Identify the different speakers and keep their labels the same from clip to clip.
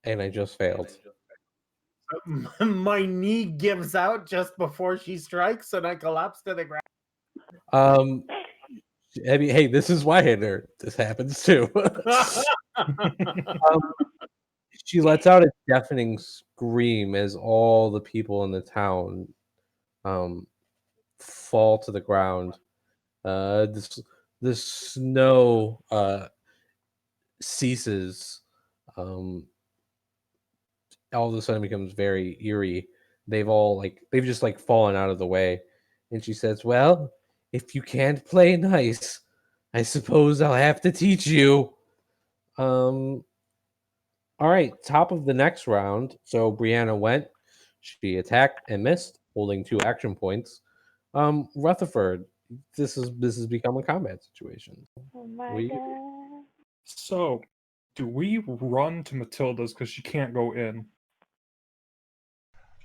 Speaker 1: and I just failed.
Speaker 2: My knee gives out just before she strikes, and I collapse to the ground.
Speaker 1: I mean, hey, this is Zweihänder. This happens too. She lets out a deafening scream as all the people in the town um, fall to the ground. The snow ceases. Um, all of a sudden becomes very eerie. They've just like fallen out of the way. And she says, "Well, if you can't play nice, I suppose I'll have to teach you." Um, all right, top of the next round. So Brianna went. She attacked and missed, holding 2 action points. Rutherford, this has become a combat situation.
Speaker 3: Oh my
Speaker 1: We
Speaker 3: god.
Speaker 4: So, do we run to Matilda's because she can't go in?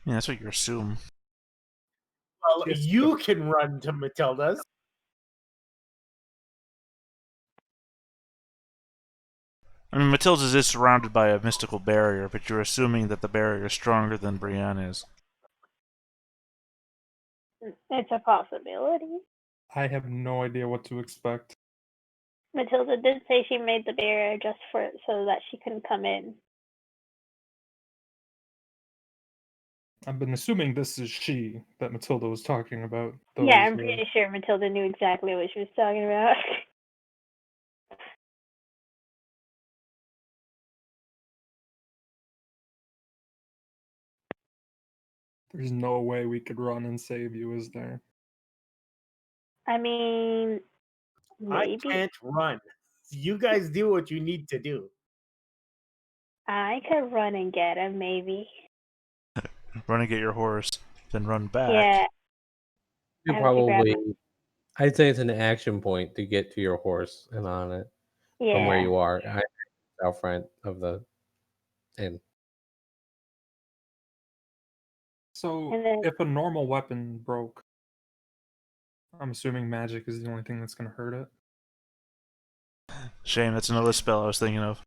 Speaker 5: Yeah, that's what you assume.
Speaker 2: Well,
Speaker 4: Yes.
Speaker 2: you can run to Matilda's.
Speaker 5: I mean, Matilda's is surrounded by a mystical barrier, but you're assuming that the barrier is stronger than Brienne is.
Speaker 3: It's a possibility.
Speaker 4: I have no idea what to expect.
Speaker 3: Matilda did say she made the barrier just so that she couldn't come in.
Speaker 4: I've been assuming this is she that Matilda was talking about.
Speaker 3: Yeah, I'm pretty sure Matilda knew exactly what she was talking about.
Speaker 4: There's no way we could run and save you, is there?
Speaker 3: I mean, maybe.
Speaker 2: I can't run. You guys do what you need to do.
Speaker 3: I could run and get him, maybe.
Speaker 5: Run and get your horse, then run back.
Speaker 3: Yeah.
Speaker 1: you probably. I'd say it's an action point to get to your horse and on it from where you are. Out front of the inn.
Speaker 4: So, if a normal weapon broke, I'm assuming magic is the only thing that's going to hurt it.
Speaker 5: Shame, that's another spell I was thinking of.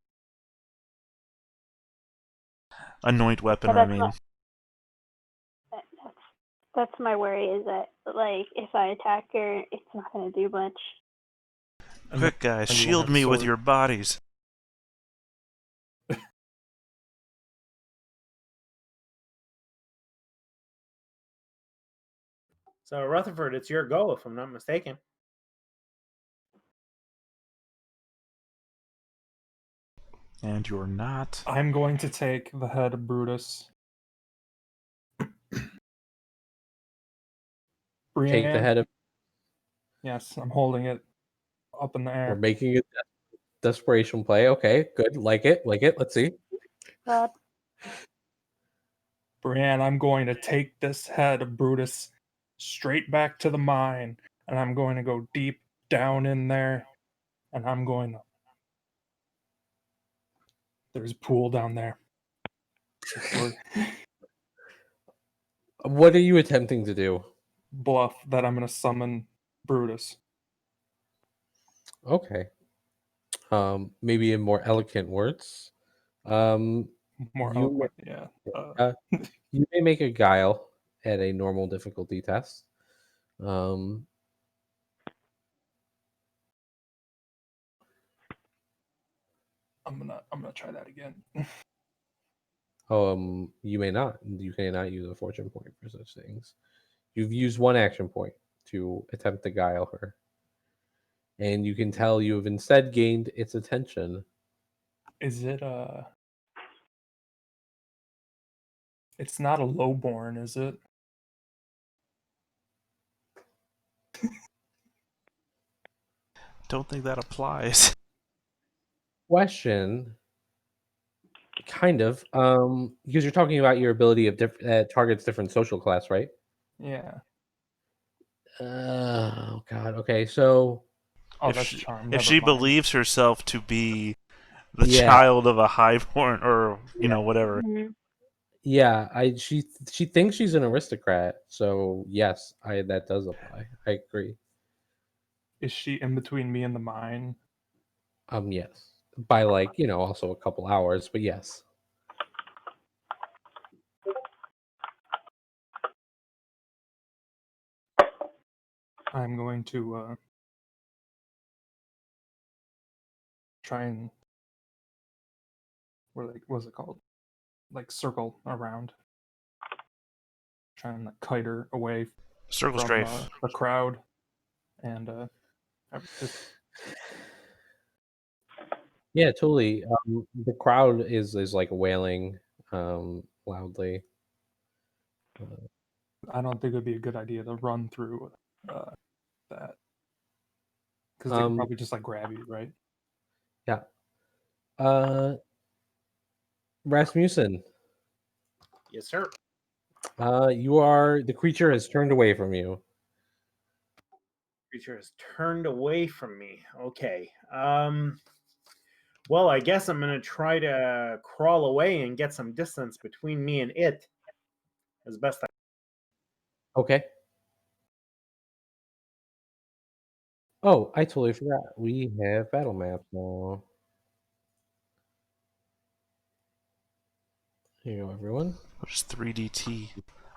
Speaker 5: Anoint weapon, I mean.
Speaker 3: That's my worry, is that, like, if I attack her, it's not going to do much.
Speaker 5: Quick, guys, shield me with your bodies.
Speaker 2: So, Rutherford, it's your go, if I'm not mistaken.
Speaker 5: And you're not.
Speaker 4: I'm going to take the head of Brutus.
Speaker 1: Take the head of.
Speaker 4: Yes, I'm holding it up in the air.
Speaker 1: We're making a desperation play. Okay, good. Like it. Let's see.
Speaker 4: Brienne, I'm going to take this head of Brutus straight back to the mine, and I'm going to go deep down in there, and I'm going to... There's a pool down there.
Speaker 1: What are you attempting to do?
Speaker 4: Bluff that I'm going to summon Brutus.
Speaker 1: Okay. Maybe in more eloquent words.
Speaker 4: More eloquent, yeah.
Speaker 1: You may make a guile at a normal difficulty test.
Speaker 4: I'm gonna try that again.
Speaker 1: You may not. You cannot use a fortune point for such things. You've used 1 action point to attempt to guile her. And you can tell you have instead gained its attention.
Speaker 4: Is it It's not a lowborn, is it?
Speaker 5: Don't think that applies.
Speaker 1: Question. Kind of. Because you're talking about your ability of targets different social class, right?
Speaker 4: Yeah.
Speaker 1: Oh God. Okay. So,
Speaker 5: if she believes herself to be the child of a highborn, or whatever.
Speaker 1: Yeah, she thinks she's an aristocrat. So yes, that does apply. I agree.
Speaker 4: Is she in between me and the mine?
Speaker 1: Yes. By also a couple hours, but yes.
Speaker 4: I'm going to try and what's it called? Like circle around. Try and like kite her away
Speaker 5: Circle
Speaker 4: from
Speaker 5: strafe.
Speaker 4: the crowd, and just
Speaker 1: Yeah, totally. The crowd is like wailing loudly.
Speaker 4: I don't think it would be a good idea to run through that because they could
Speaker 1: Um,
Speaker 4: probably just like grab you, right?
Speaker 1: yeah. Rasmussen,
Speaker 2: Yes, sir.
Speaker 1: the creature has turned away from you.
Speaker 2: Creature has turned away from me. Okay. Well, I guess I'm gonna try to crawl away and get some distance between me and it, as best I.
Speaker 1: Okay. Oh, I totally forgot. We have battle maps now. Here you go, everyone.
Speaker 5: What is 3DT?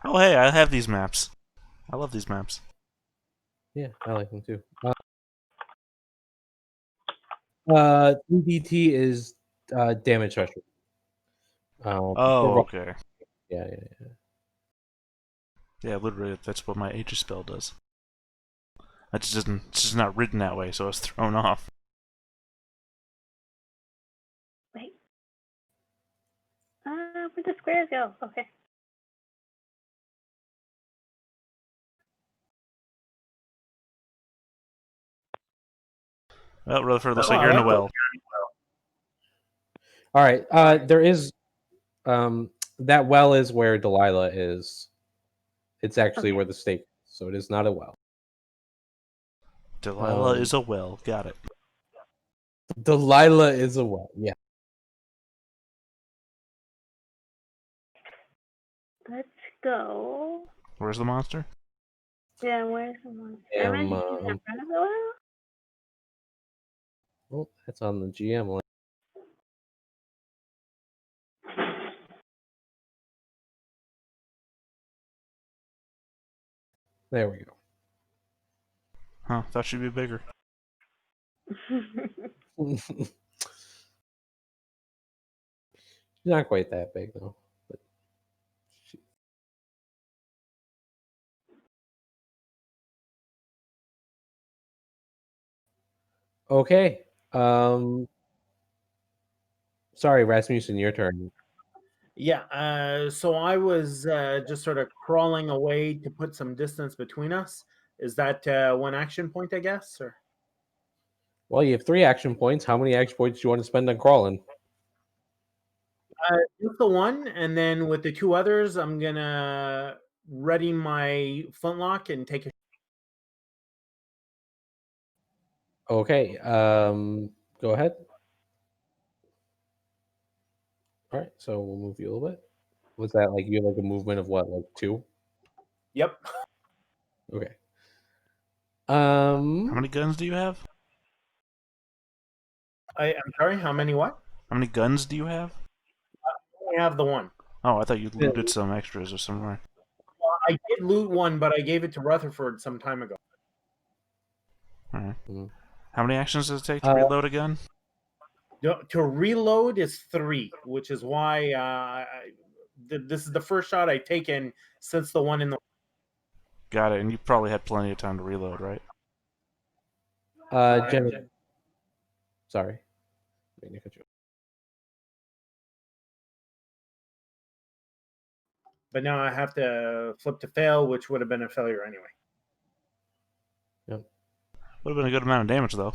Speaker 5: Oh, hey, I have these maps. I love these maps.
Speaker 1: Yeah, I like them too. 3DT is damage threshold.
Speaker 5: Oh,
Speaker 1: for-
Speaker 5: okay.
Speaker 1: Yeah.
Speaker 5: Yeah, literally, that's what my Aegis spell does. That just isn't. It's just not written that way, so I was thrown off.
Speaker 3: Wait. Where'd the squares go? Okay.
Speaker 5: Well, Rutherford, looks
Speaker 2: Oh,
Speaker 5: like
Speaker 2: I
Speaker 5: you're in the
Speaker 2: like
Speaker 5: well.
Speaker 1: All right. There is that well is where Delilah is. It's actually
Speaker 3: Okay.
Speaker 1: where the stake is, so it is not a well.
Speaker 5: Delilah is a well. Got it.
Speaker 1: Delilah is a well. Yeah.
Speaker 3: Let's go.
Speaker 5: Where's the monster?
Speaker 3: Yeah, where's the monster? I imagine he's in front of the well.
Speaker 1: Oh, that's on the GM list. There we go.
Speaker 5: Huh? Thought she'd be bigger.
Speaker 1: She's not quite that big though. But okay. Sorry, Rasmussen, your turn.
Speaker 2: Yeah. So I was just sort of crawling away to put some distance between us. Is that one action point, I guess? Or
Speaker 1: Well, you have 3 action points. How many action points do you want to spend on crawling?
Speaker 2: just the one, and then with the 2 others, I'm gonna ready my flintlock and take a.
Speaker 1: Okay. Go ahead. All right. So we'll move you a little bit. Was that like you have like a movement of what, like 2?
Speaker 2: Yep.
Speaker 1: Okay.
Speaker 5: How many guns do you have?
Speaker 2: I'm sorry. How many? What?
Speaker 5: How many guns do you have?
Speaker 2: I have the one.
Speaker 5: Oh, I thought you looted some extras or somewhere.
Speaker 2: I did loot one, but I gave it to Rutherford some time ago.
Speaker 5: Alright.
Speaker 1: Mhm.
Speaker 5: How many actions does it take to reload a gun?
Speaker 2: To reload is 3, which is why this is the first shot I've taken since the one in the.
Speaker 5: Got it, and you probably had plenty of time to reload, right?
Speaker 1: Jen, sorry. Didn't cut you off.
Speaker 2: But now I have to flip to fail, which would have been a failure anyway.
Speaker 1: Yep.
Speaker 5: Would have been a good amount of damage, though.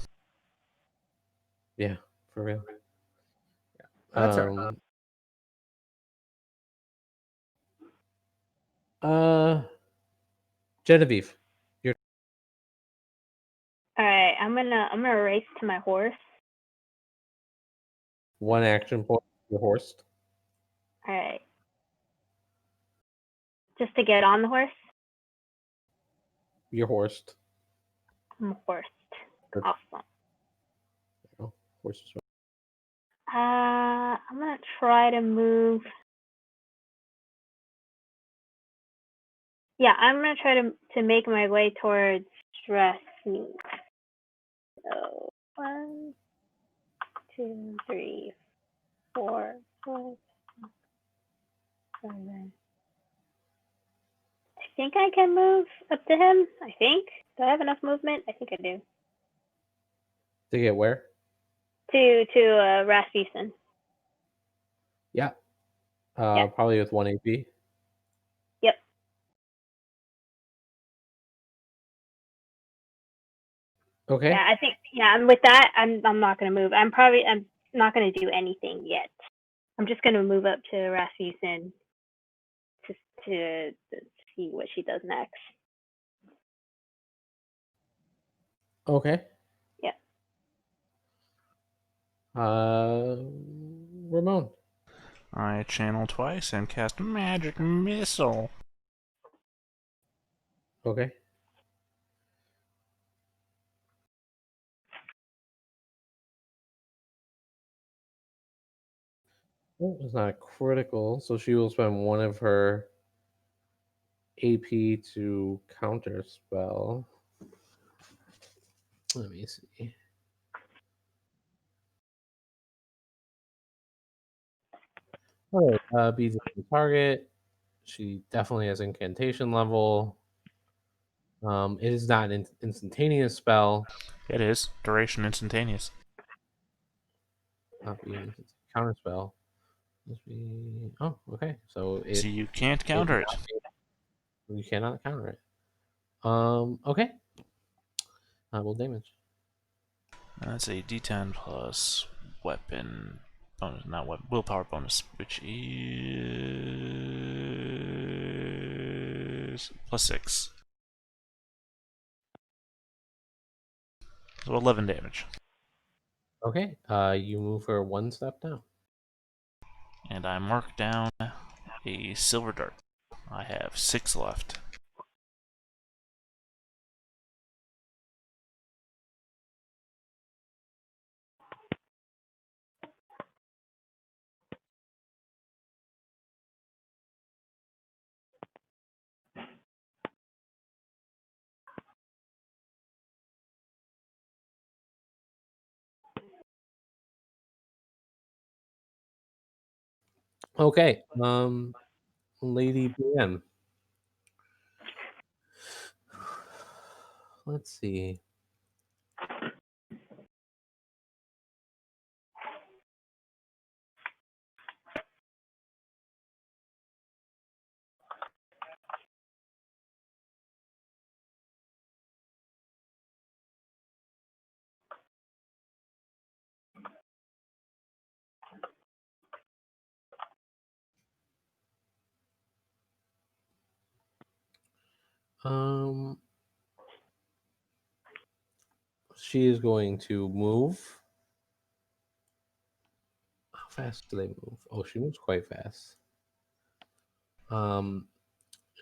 Speaker 1: Yeah, for real.
Speaker 2: That's all right.
Speaker 1: Genevieve,
Speaker 3: All right, I'm gonna race to my horse.
Speaker 1: 1 action point. Your horse.
Speaker 3: All right, just to get on the horse.
Speaker 1: Your horse.
Speaker 3: I'm horsed. Awesome.
Speaker 1: Oh, horse is right.
Speaker 3: I'm gonna try to move. Yeah, I'm gonna try to make my way towards Rasmussen. So 1, 2, 3, 4, 5, 6, 7. I think I can move up to him. I think. Do I have enough movement? I think I do.
Speaker 1: To get where?
Speaker 3: To Rasmussen.
Speaker 1: Yeah.
Speaker 3: Yeah.
Speaker 1: Probably with 1 AP.
Speaker 3: Yep.
Speaker 1: Okay.
Speaker 3: Yeah, I think. Yeah, and with that, I'm not gonna move. I'm not gonna do anything yet. I'm just gonna move up to Rasmussen to see what she does next.
Speaker 1: Okay.
Speaker 3: Yeah.
Speaker 1: Ramon.
Speaker 5: I channel twice and cast magic missile.
Speaker 1: Okay. Oh, it's not critical, so she will spend 1 of her AP to counter spell. Let me see. All right. Beats the target. She definitely has incantation level. It is not an instantaneous spell.
Speaker 5: It is. Duration instantaneous.
Speaker 1: Not being counter spell. Must be. Oh, okay. So it.
Speaker 5: So you can't counter it.
Speaker 1: You cannot counter it. Okay. Will damage.
Speaker 5: That's a D10 plus weapon bonus, not weapon, willpower bonus, which is plus 6. So 11 damage.
Speaker 1: Okay. You move her 1 step down.
Speaker 5: And I mark down a silver dart. I have 6 left.
Speaker 1: Okay. Lady BM. Let's see. She is going to move. How fast do they move? Oh, she moves quite fast.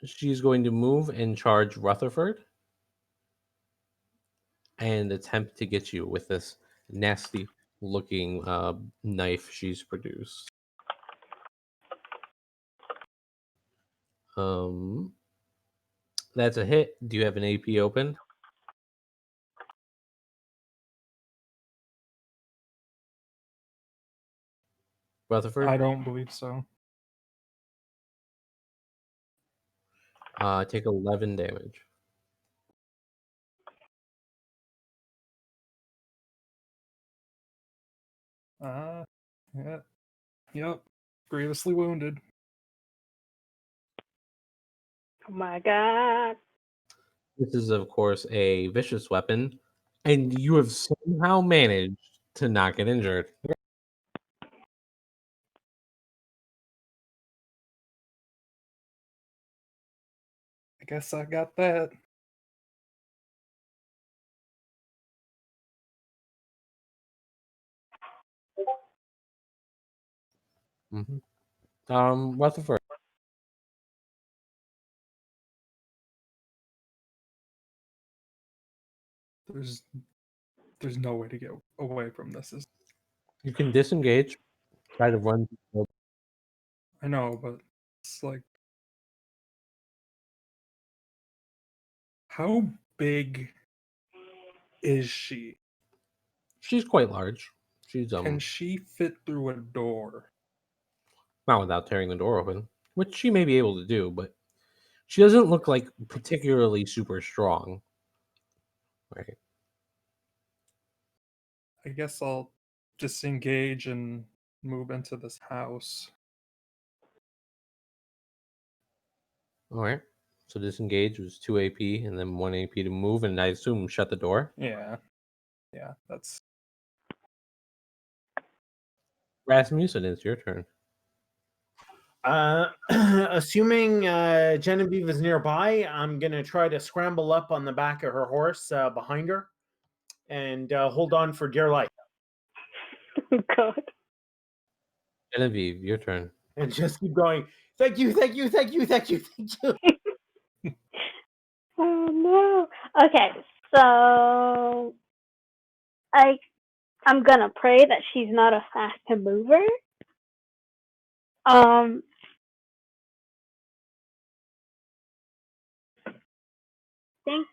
Speaker 1: She's going to move and charge Rutherford and attempt to get you with this nasty looking knife she's produced. That's a hit. Do you have an AP open? Rutherford?
Speaker 4: I don't believe so.
Speaker 1: Take 11 damage.
Speaker 4: Yeah. Yep. Grievously wounded.
Speaker 3: Oh my god.
Speaker 1: This is, of course, a vicious weapon, and you have somehow managed to not get injured.
Speaker 4: I guess I got that.
Speaker 1: Rutherford.
Speaker 4: There's no way to get away from this.
Speaker 1: You can disengage, try to run.
Speaker 4: I know, but it's like, how big is she?
Speaker 1: She's quite large. She's
Speaker 4: Can she fit through a door?
Speaker 1: not without tearing the door open, which she may be able to do, but she doesn't look like particularly super strong. Right.
Speaker 4: I guess I'll disengage and move into this house.
Speaker 1: All right. So disengage was 2 AP and then 1 AP to move, and I assume shut the door.
Speaker 4: Yeah, that's
Speaker 1: Rasmussen, it's your turn.
Speaker 2: Assuming Genevieve is nearby, I'm gonna try to scramble up on the back of her horse behind her, and hold on for dear life.
Speaker 3: Oh, God.
Speaker 1: Genevieve, your turn.
Speaker 2: And just keep going. Thank you, thank you, thank you, thank you, thank you.
Speaker 3: Oh no. Okay, so I'm gonna pray that she's not a fast mover. Think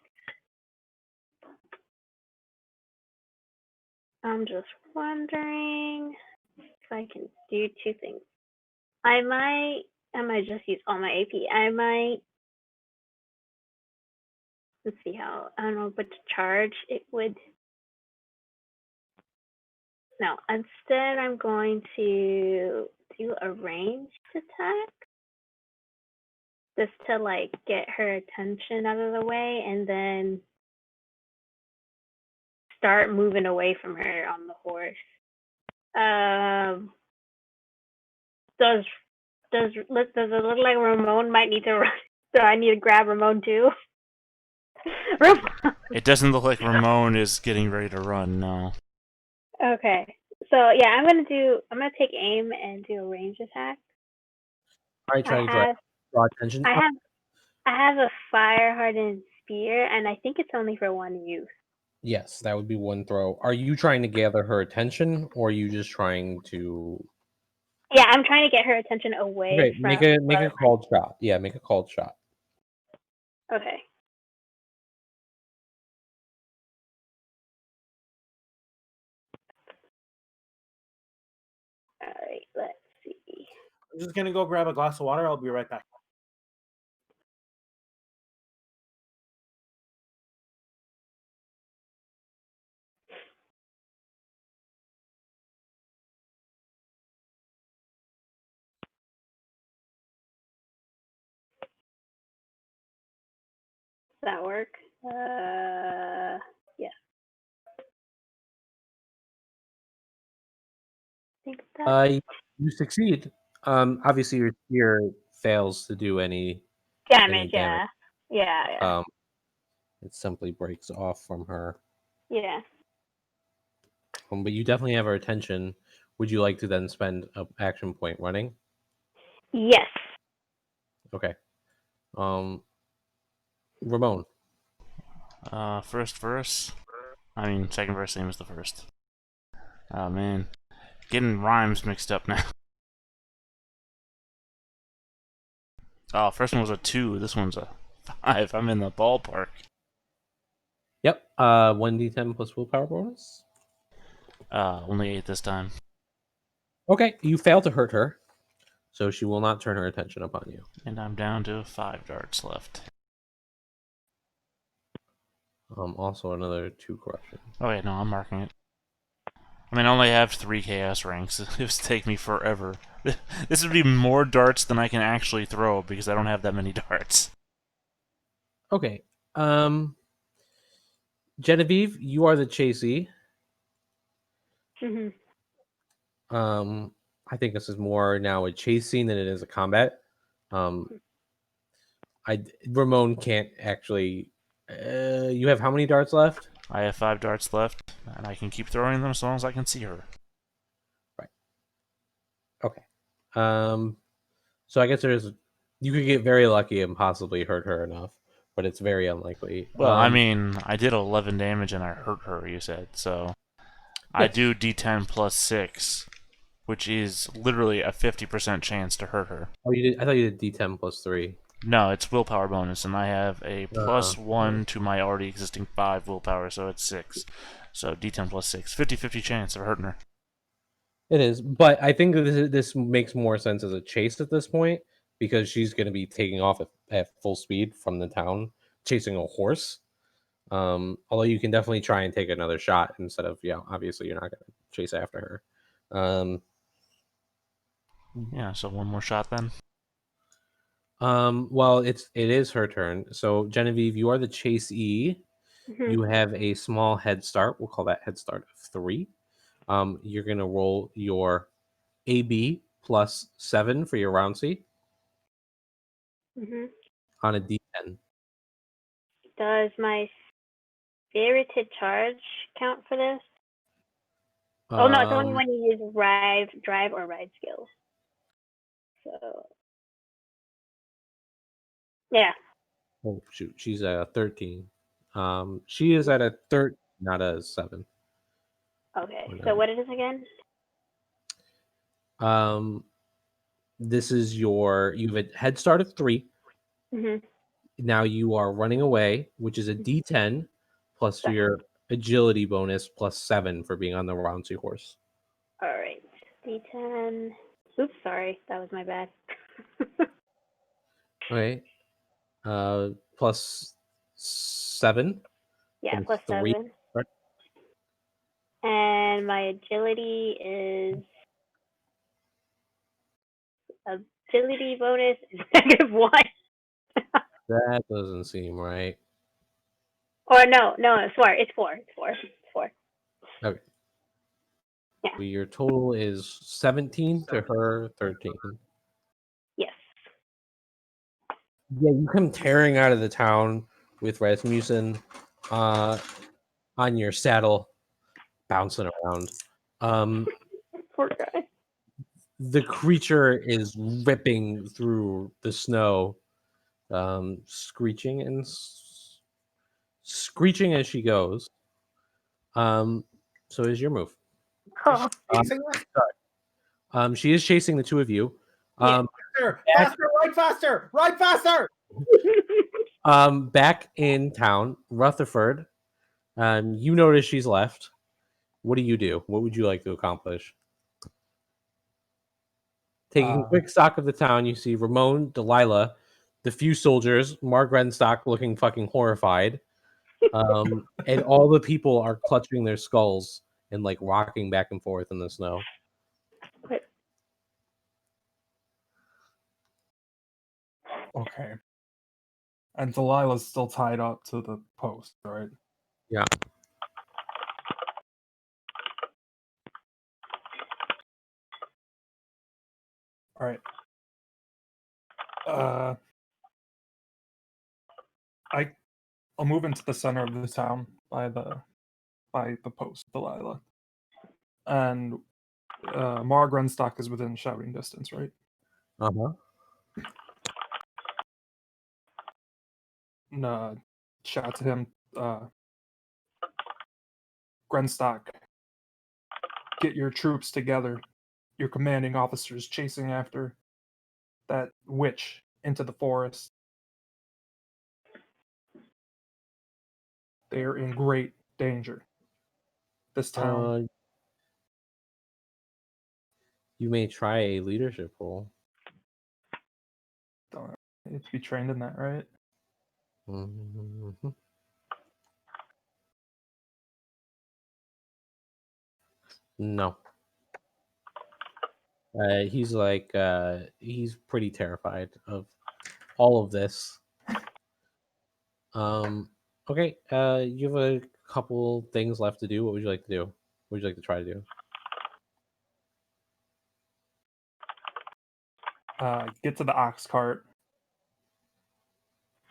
Speaker 3: I'm just wondering if I can do two things. I might just use all my AP. I might, let's see how, I don't know, but to charge it would, no, instead I'm going to do a ranged attack just to like get her attention out of the way and then start moving away from her on the horse. Does it look like Ramon might need to run? So I need to grab Ramon too. Ramon.
Speaker 5: It doesn't look like Ramon is getting ready to run. No.
Speaker 3: Okay, so yeah, I'm gonna take aim and do a range attack.
Speaker 1: All right, try to draw attention.
Speaker 3: I have a fire hardened spear, and I think it's only for one use.
Speaker 1: Yes, that would be one throw. Are you trying to gather her attention, or are you just trying to?
Speaker 3: Yeah, I'm trying to get her attention away.
Speaker 1: Okay,
Speaker 3: from
Speaker 1: make a called shot. Yeah, make a called shot.
Speaker 3: Okay. All right, let's see.
Speaker 2: I'm just gonna go grab a glass of water. I'll be right back.
Speaker 3: Does that work? Yeah. I think that
Speaker 1: You succeed. Obviously your spear fails to do any
Speaker 3: damage.
Speaker 1: damage.
Speaker 3: Yeah.
Speaker 1: It simply breaks off from her.
Speaker 3: Yeah.
Speaker 1: But you definitely have her attention. Would you like to then spend an action point running?
Speaker 3: Yes.
Speaker 1: Okay. Ramon.
Speaker 5: First verse. I mean, second verse, same as the first. Oh man, getting rhymes mixed up now. Oh, first one was a 2. This one's a 5. I'm in the ballpark.
Speaker 1: Yep. 1d10 plus willpower bonus.
Speaker 5: Only 8 this time.
Speaker 1: Okay, you fail to hurt her, so she will not turn her attention upon you.
Speaker 5: And I'm down to 5 darts left.
Speaker 1: Also another 2 corruption.
Speaker 5: Oh wait, no, I'm marking it. I mean, I only have 3 chaos ranks. It would take me forever. This would be more darts than I can actually throw because I don't have that many darts.
Speaker 1: Okay. Genevieve, you are the chasee.
Speaker 3: Mm-hmm.
Speaker 1: I think this is more now a chase scene than it is a combat. Ramon can't actually. You have how many darts left?
Speaker 5: I have 5 darts left, and I can keep throwing them as long as I can see her.
Speaker 1: Right. Okay. So I guess you could get very lucky and possibly hurt her enough, but it's very unlikely.
Speaker 5: Well, I mean, I did 11 damage and I hurt her, you said, so I do D10 plus 6, which is literally a 50% chance to hurt her.
Speaker 1: Oh, you did? I thought you did D10 plus 3.
Speaker 5: No, it's willpower bonus, and I have a +1 to my already existing 5 willpower, so it's 6. So D10 plus 6. 50-50 chance of hurting her.
Speaker 1: It is, but I think this makes more sense as a chase at this point because she's going to be taking off at full speed from the town, chasing a horse. Although you can definitely try and take another shot instead of, obviously you're not going to chase after her.
Speaker 5: Yeah, so one more shot then.
Speaker 1: Well, it is her turn. So Genevieve, you are the chasee.
Speaker 3: Mhm.
Speaker 1: You have a small head start. We'll call that head start of 3. You're gonna roll your AB plus 7 for your round C
Speaker 3: Mhm.
Speaker 1: on a D10.
Speaker 3: Does my spirited charge count for this? Oh no, it's only
Speaker 1: Um,
Speaker 3: when you use drive or ride skills. So yeah.
Speaker 1: oh shoot, she's at a 13. She is at a 13, not a 7.
Speaker 3: Okay.
Speaker 1: Or
Speaker 3: So
Speaker 1: 9.
Speaker 3: what it is again?
Speaker 1: This is you have a head start of 3.
Speaker 3: Mhm.
Speaker 1: Now you are running away, which is a D10 plus
Speaker 3: Sorry.
Speaker 1: your agility bonus plus 7 for being on the round C horse.
Speaker 3: All right. D10. Oops, sorry, that was my bad.
Speaker 1: Okay. Plus 7.
Speaker 3: Yeah,
Speaker 1: From
Speaker 3: plus
Speaker 1: 3.
Speaker 3: 7.
Speaker 1: Right?
Speaker 3: And my agility is agility bonus is -1.
Speaker 1: That doesn't seem right.
Speaker 3: Or no, it's 4. It's 4. It's 4. It's 4.
Speaker 1: Okay.
Speaker 3: Yeah.
Speaker 1: So your total is 17 to her 13.
Speaker 3: Yes.
Speaker 1: Yeah, you come tearing out of the town with Rasmussen on your saddle, bouncing around.
Speaker 3: Poor guy.
Speaker 1: The creature is ripping through the snow, screeching and screeching as she goes. So is your move.
Speaker 3: Oh,
Speaker 2: Chasing us?
Speaker 1: She is chasing the two of you.
Speaker 3: Yeah.
Speaker 2: Faster, ride faster!
Speaker 1: Back in town, Rutherford. You notice she's left. What do? What would you like to accomplish? Taking quick stock of the town, you see Ramon, Delilah, the few soldiers, Mark Renstock looking fucking horrified, and all the people are clutching their skulls and like rocking back and forth in the snow.
Speaker 4: Okay. And Delilah's still tied up to the post, right?
Speaker 1: Yeah.
Speaker 4: All right. I'll move into the center of the town by the post, Delilah. And Marg Renstock is within shouting distance, right?
Speaker 1: Uh-huh.
Speaker 4: And shout to him, Grenstock, get your troops together. Your commanding officers chasing after that witch into the forest. They are in great danger. This town.
Speaker 1: You may try a leadership role.
Speaker 4: Don't have to be trained in that, right?
Speaker 1: Mm-hmm. No. He's pretty terrified of all of this. Okay. You have a couple things left to do. What would you like to do? What would you like to try to do?
Speaker 4: Get to the ox cart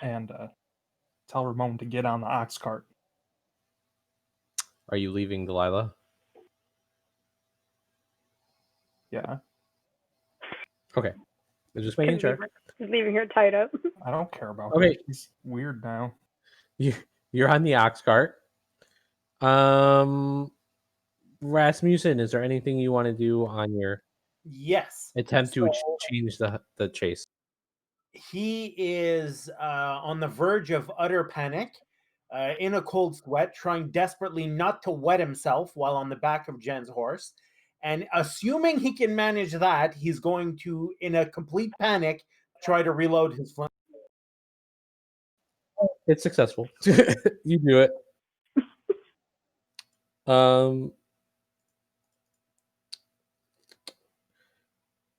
Speaker 4: and tell Ramon to get on the ox cart.
Speaker 1: Are you leaving Delilah?
Speaker 4: Yeah.
Speaker 1: Okay. I'm just making sure.
Speaker 3: He's leaving her tied up.
Speaker 4: I don't care about
Speaker 1: Okay.
Speaker 4: her. She's weird now.
Speaker 1: You're on the ox cart. Rasmussen, is there anything you want to do on your
Speaker 2: Yes.
Speaker 1: attempt to
Speaker 2: So-
Speaker 1: change the chase?
Speaker 2: he is on the verge of utter panic, in a cold sweat, trying desperately not to wet himself while on the back of Jen's horse. And assuming he can manage that, he's going to, in a complete panic, try to reload his flint.
Speaker 1: It's successful. You do it.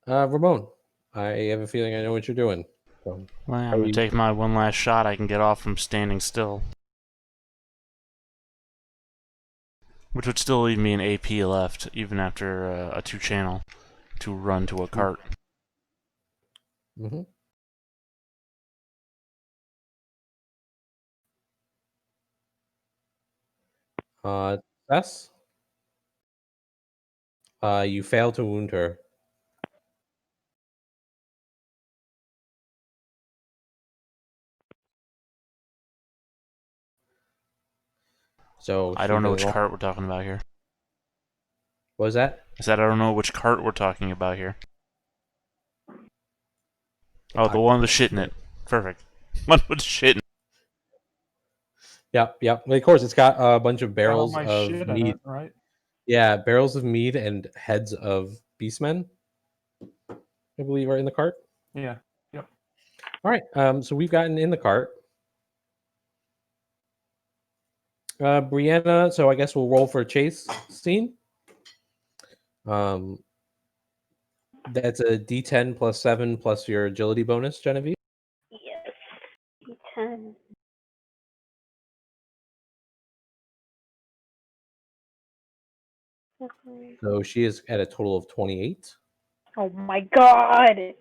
Speaker 1: Ramon, I have a feeling I know what you're doing. So,
Speaker 5: Well, I'm gonna take my one last shot. I can get off from standing still, which would still leave me an AP left, even after a 2-channel to run to a cart.
Speaker 1: mm-hmm. Success. You fail to wound her. So
Speaker 5: I don't know which cart we're talking about here.
Speaker 1: What was that?
Speaker 5: I said I don't know which cart we're talking about here. Oh, the one with shit in it. Perfect. One with shit in it.
Speaker 1: Yep. Well, of course, it's got a bunch of barrels
Speaker 4: my
Speaker 1: of
Speaker 4: shit in
Speaker 1: mead.
Speaker 4: it, right?
Speaker 1: Yeah, barrels of mead and heads of beastmen, I believe, are in the cart.
Speaker 4: Yeah. Yep.
Speaker 1: All right. So we've gotten in the cart. Brianna, so I guess we'll roll for a chase scene. That's a D10 plus 7 plus your agility bonus, Genevieve.
Speaker 3: Yes. D10.
Speaker 1: So she is at a total of 28.
Speaker 3: Oh my god!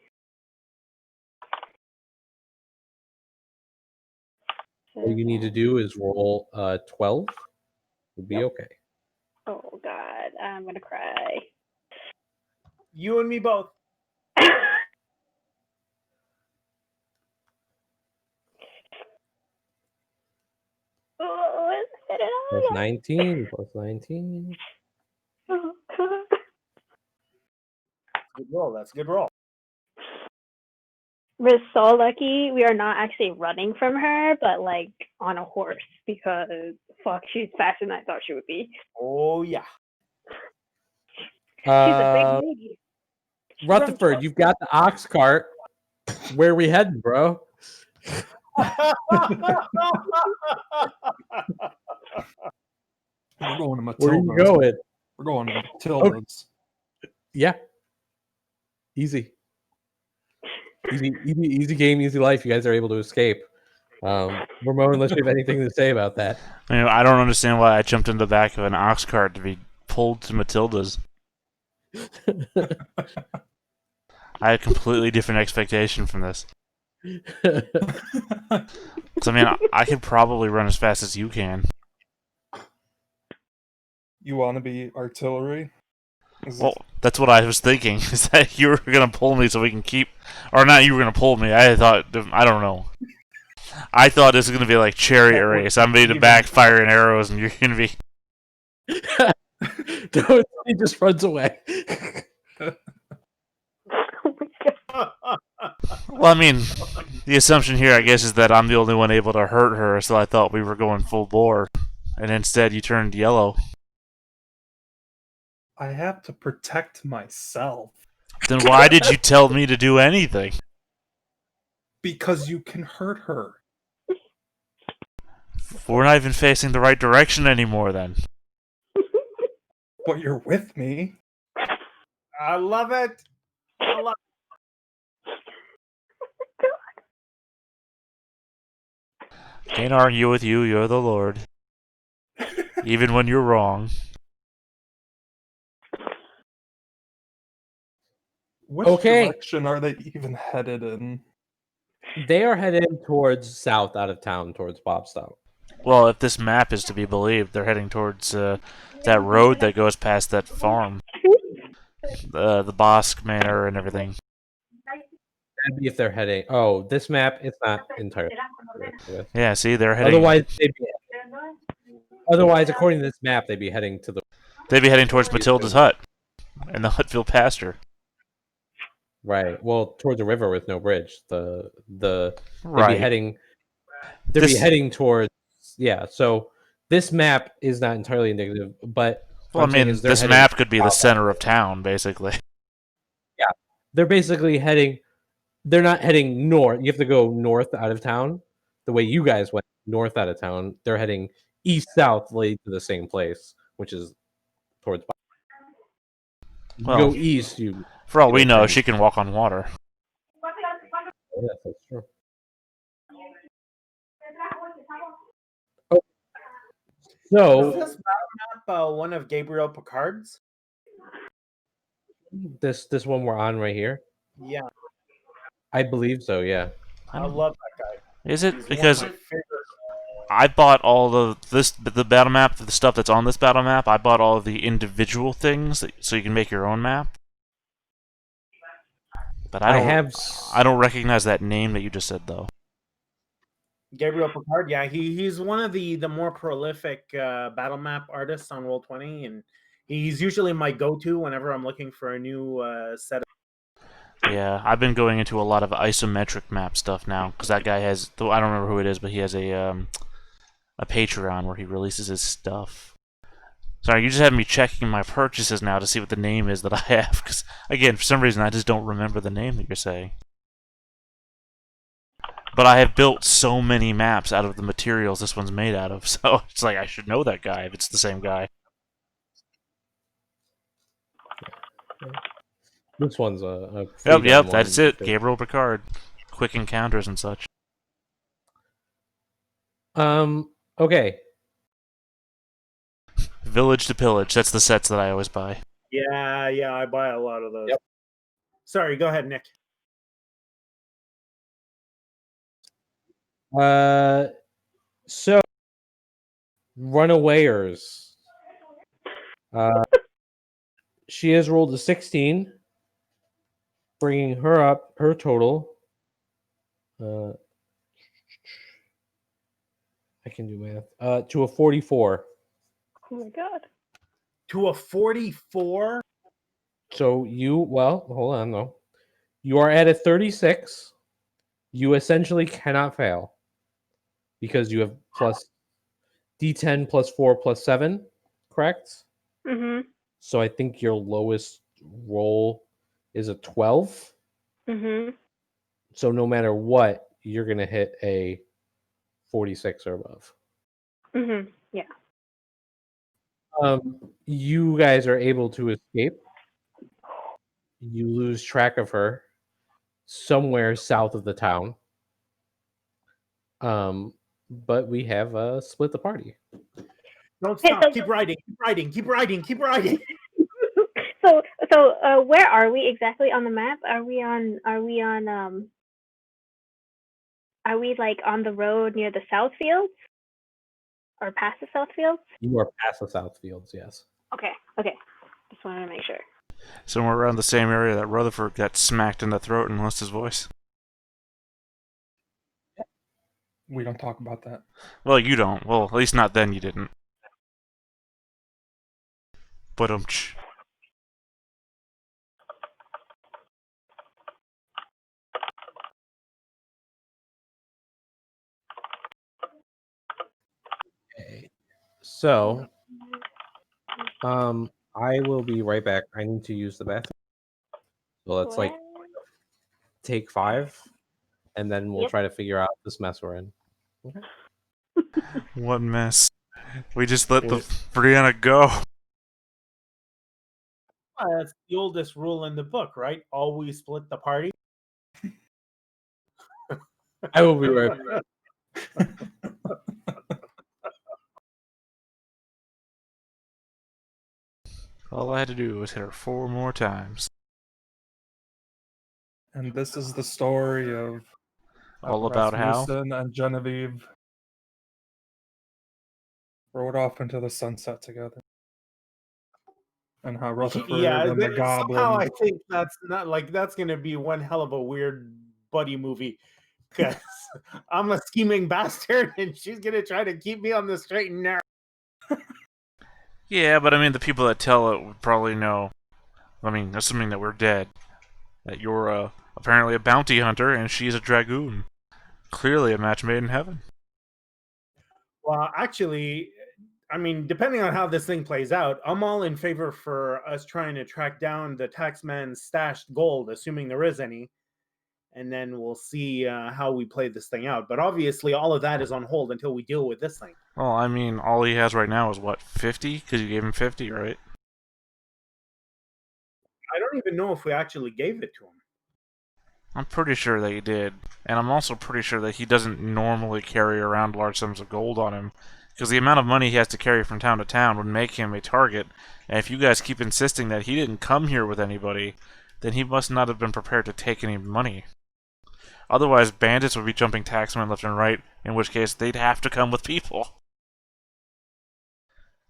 Speaker 1: All you need to do is roll 12. Would be okay.
Speaker 3: Oh god, I'm gonna cry.
Speaker 2: You and me both.
Speaker 3: Oh,
Speaker 1: Plus 19, plus 19.
Speaker 3: Oh god.
Speaker 2: Good roll. That's a good roll.
Speaker 3: We're so lucky we are not actually running from her, but like on a horse because fuck, she's faster than I thought she would be.
Speaker 2: Oh yeah.
Speaker 3: She's a big lady.
Speaker 1: Rutherford, you've got the ox cart. Where are we heading, bro?
Speaker 4: We're going to Matilda's.
Speaker 1: Where are you going?
Speaker 4: We're going to Matilda's.
Speaker 1: Yeah. Easy game, easy life. You guys are able to escape. Ramon, unless you have anything to say about that.
Speaker 5: I mean, I don't understand why I jumped in the back of an ox cart to be pulled to Matilda's. I had a completely different expectation from this. I mean, I could probably run as fast as you can.
Speaker 4: You want to be artillery?
Speaker 5: Well, that's what I was thinking, is that you were going to pull me so we can keep... Or not you were going to pull me, I thought... I don't know. I thought this was going to be like chariot race. I'm going to be the back firing arrows and you're going to be...
Speaker 1: He just runs away.
Speaker 5: Well, I mean, the assumption here, I guess, is that I'm the only one able to hurt her, so I thought we were going full bore. And instead, you turned yellow.
Speaker 4: I have to protect myself.
Speaker 5: Then why did you tell me to do anything?
Speaker 4: Because you can hurt her.
Speaker 5: We're not even facing the right direction anymore, then.
Speaker 4: But you're with me.
Speaker 2: I love it. I love
Speaker 5: Can't argue with you, you're the Lord. Even when you're wrong.
Speaker 4: Which
Speaker 1: Okay.
Speaker 4: direction are they even headed in?
Speaker 1: They are headed towards south out of town, towards Bobstown.
Speaker 5: Well, if this map is to be believed, they're heading towards that road that goes past that farm. The Bosque Manor and everything.
Speaker 1: That'd be if they're heading. Oh, this map, it's not entirely.
Speaker 5: Yeah, see, they're heading...
Speaker 1: Otherwise, according to this map, they'd be heading to the...
Speaker 5: They'd be heading towards Matilda's hut. And the Hutfield pasture.
Speaker 1: Right. Well, towards the river with no bridge. They'd be
Speaker 5: Right.
Speaker 1: heading. They'd be
Speaker 5: This-
Speaker 1: heading towards. Yeah. So this map is not entirely indicative, but
Speaker 5: Well, I
Speaker 1: what I'm saying
Speaker 5: mean,
Speaker 1: is they're
Speaker 5: this
Speaker 1: heading
Speaker 5: map could be the
Speaker 1: south.
Speaker 5: center of town, basically.
Speaker 1: They're basically heading. They're not heading north. You have to go north out of town. The way you guys went north out of town, they're heading east south, lead to the same place, which is towards. You
Speaker 5: Well,
Speaker 1: go east. You.
Speaker 5: For all
Speaker 1: you
Speaker 5: we know,
Speaker 1: turn-
Speaker 5: she can walk on water.
Speaker 1: Yes, that's true. Oh.
Speaker 2: Is
Speaker 1: So
Speaker 2: this battle map one of Gabriel Picard's?
Speaker 1: this one we're on right here,
Speaker 2: Yeah,
Speaker 1: I believe so. Yeah.
Speaker 2: I love that guy.
Speaker 5: Is it?
Speaker 2: He's
Speaker 5: Because
Speaker 2: one of my favorite.
Speaker 5: I bought all of the battle map, the stuff that's on this battle map. I bought all of the individual things, so you can make your own map. But I don't recognize that name that you just said, though.
Speaker 2: Gabriel Picard, yeah, he's one of the more prolific battle map artists on Roll20, and he's usually my go-to whenever I'm looking for a new set.
Speaker 5: Yeah, I've been going into a lot of isometric map stuff now because that guy has. Though I don't remember who it is, but he has a Patreon where he releases his stuff. Sorry, you just have me checking my purchases now to see what the name is that I have. Because again, for some reason, I just don't remember the name that you're saying. But I have built so many maps out of the materials this one's made out of, so it's like I should know that guy if it's the same guy.
Speaker 1: This one's a
Speaker 5: Yep,
Speaker 1: freedom
Speaker 5: that's
Speaker 1: one.
Speaker 5: it. Gabriel Picard. Quick encounters and such.
Speaker 1: Okay.
Speaker 5: Village to Pillage. That's the sets that I always buy.
Speaker 2: Yeah, I buy a lot of those.
Speaker 1: Yep.
Speaker 2: Sorry, go ahead, Nick.
Speaker 1: So Runawayers. She has rolled a 16, bringing her up her total. I can do math. To a 44.
Speaker 3: Oh my god.
Speaker 2: To a 44.
Speaker 1: So hold on though. You are at a 36. You essentially cannot fail because you have plus D10 plus 4 plus 7, correct?
Speaker 3: Mhm.
Speaker 1: So I think your lowest roll is a 12.
Speaker 3: Mhm.
Speaker 1: So no matter what, you're going to hit a 46 or above.
Speaker 3: Mhm. Yeah.
Speaker 1: You guys are able to escape. You lose track of her somewhere south of the town. But we have split the party.
Speaker 2: Don't
Speaker 3: Hey,
Speaker 2: stop.
Speaker 3: so-
Speaker 2: Keep riding. Keep riding. Keep riding. Keep riding.
Speaker 3: So where are we exactly on the map? Are we like on the road near the South Fields? Or past the South Fields?
Speaker 1: You are past the South Fields, yes.
Speaker 3: Okay. Just wanted to make sure.
Speaker 5: Somewhere around the same area that Rutherford got smacked in the throat and lost his voice.
Speaker 4: We don't talk about that.
Speaker 5: Well, you don't. Well, at least not then you didn't. But Okay.
Speaker 1: So, I will be right back. I need to use the bathroom. So let's like take 5, and then we'll
Speaker 3: Yep.
Speaker 1: try to figure out this mess we're in. Okay.
Speaker 5: What mess. We just let the Brianna go.
Speaker 2: That's the oldest rule in the book, right? Always split the party.
Speaker 1: I will be right back.
Speaker 5: All I had to do was hit her 4 more times.
Speaker 4: And this is the story of
Speaker 5: All about how?
Speaker 4: Rasmussen and Genevieve rode off into the sunset together. And how Rutherford and the
Speaker 2: somehow I
Speaker 4: goblin.
Speaker 2: think that's not like that's gonna be one hell of a weird buddy movie. Because I'm a scheming bastard and she's gonna try to keep me on the straight and narrow.
Speaker 5: Yeah, but I mean, the people that tell it would probably know. I mean, assuming that we're dead. that you're apparently a bounty hunter and she's a dragoon. Clearly a match made in heaven.
Speaker 2: Well, actually, I mean, depending on how this thing plays out, I'm all in favor for us trying to track down the taxman's stashed gold, assuming there is any, and then we'll see how we play this thing out. But obviously, all of that is on hold until we deal with this thing.
Speaker 5: Well, I mean, all he has right now is what, 50? Because you gave him 50, right?
Speaker 2: I don't even know if we actually gave it to him.
Speaker 5: I'm pretty sure that he did. And I'm also pretty sure that he doesn't normally carry around large sums of gold on him. Because the amount of money he has to carry from town to town would make him a target. And if you guys keep insisting that he didn't come here with anybody, then he must not have been prepared to take any money. Otherwise, bandits would be jumping taxmen left and right, in which case they'd have to come with people.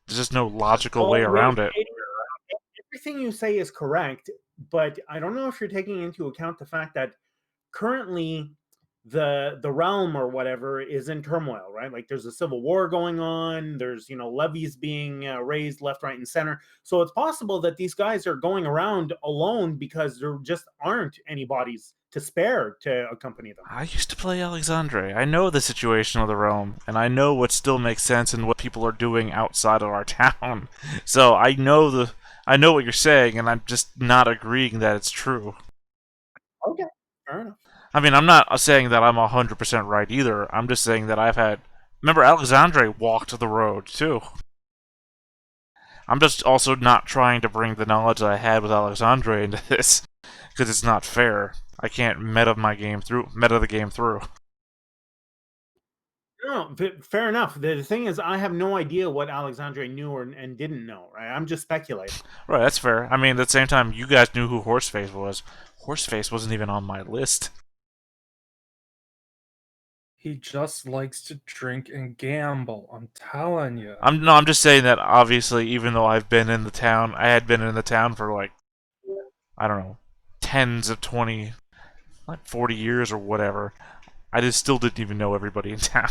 Speaker 5: There's just no logical way around it.
Speaker 2: Everything you say is correct, but I don't know if you're taking into account the fact that currently the realm or whatever is in turmoil, right? Like there's a civil war going on, there's levies being raised left, right, and center. So it's possible that these guys are going around alone because there just aren't any bodies to spare to accompany them.
Speaker 5: I used to play Alexandre. I know the situation of the realm, and I know what still makes sense and what people are doing outside of our town. So I know what you're saying, and I'm just not agreeing that it's true.
Speaker 2: Okay, fair enough.
Speaker 5: I mean, I'm not saying that I'm 100% right either. I'm just saying that I've had... Remember, Alexandre walked the road, too. I'm just also not trying to bring the knowledge that I had with Alexandre into this, because it's not fair. I can't meta the game through.
Speaker 2: No, fair enough. The thing is, I have no idea what Alexandre knew and didn't know, right? I'm just speculating.
Speaker 5: Right, that's fair. I mean, at the same time, you guys knew who Horseface was. Horseface wasn't even on my list.
Speaker 4: He just likes to drink and gamble. I'm telling you.
Speaker 5: I'm just saying that obviously, even though I've been in the town, I had been in the town for like, I don't know, tens of 20, like 40 years or whatever. I just still didn't even know everybody in town.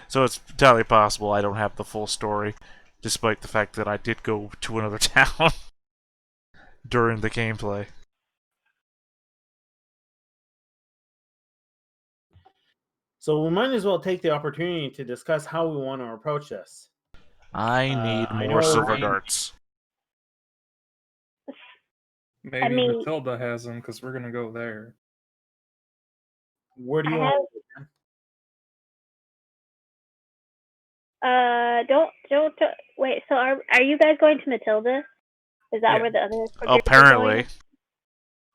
Speaker 5: So it's entirely possible I don't have the full story, despite the fact that I did go to another town during the gameplay.
Speaker 2: So we might as well take the opportunity to discuss how we want to approach this.
Speaker 5: I need
Speaker 2: I
Speaker 5: more
Speaker 2: know-
Speaker 5: silver darts.
Speaker 4: Maybe
Speaker 3: mean-
Speaker 4: Matilda has them because we're gonna go there.
Speaker 2: Where do you
Speaker 3: I
Speaker 2: want?
Speaker 3: Don't wait. So are you guys going to Matilda? Is that
Speaker 4: Yeah.
Speaker 3: where the other?
Speaker 5: Apparently.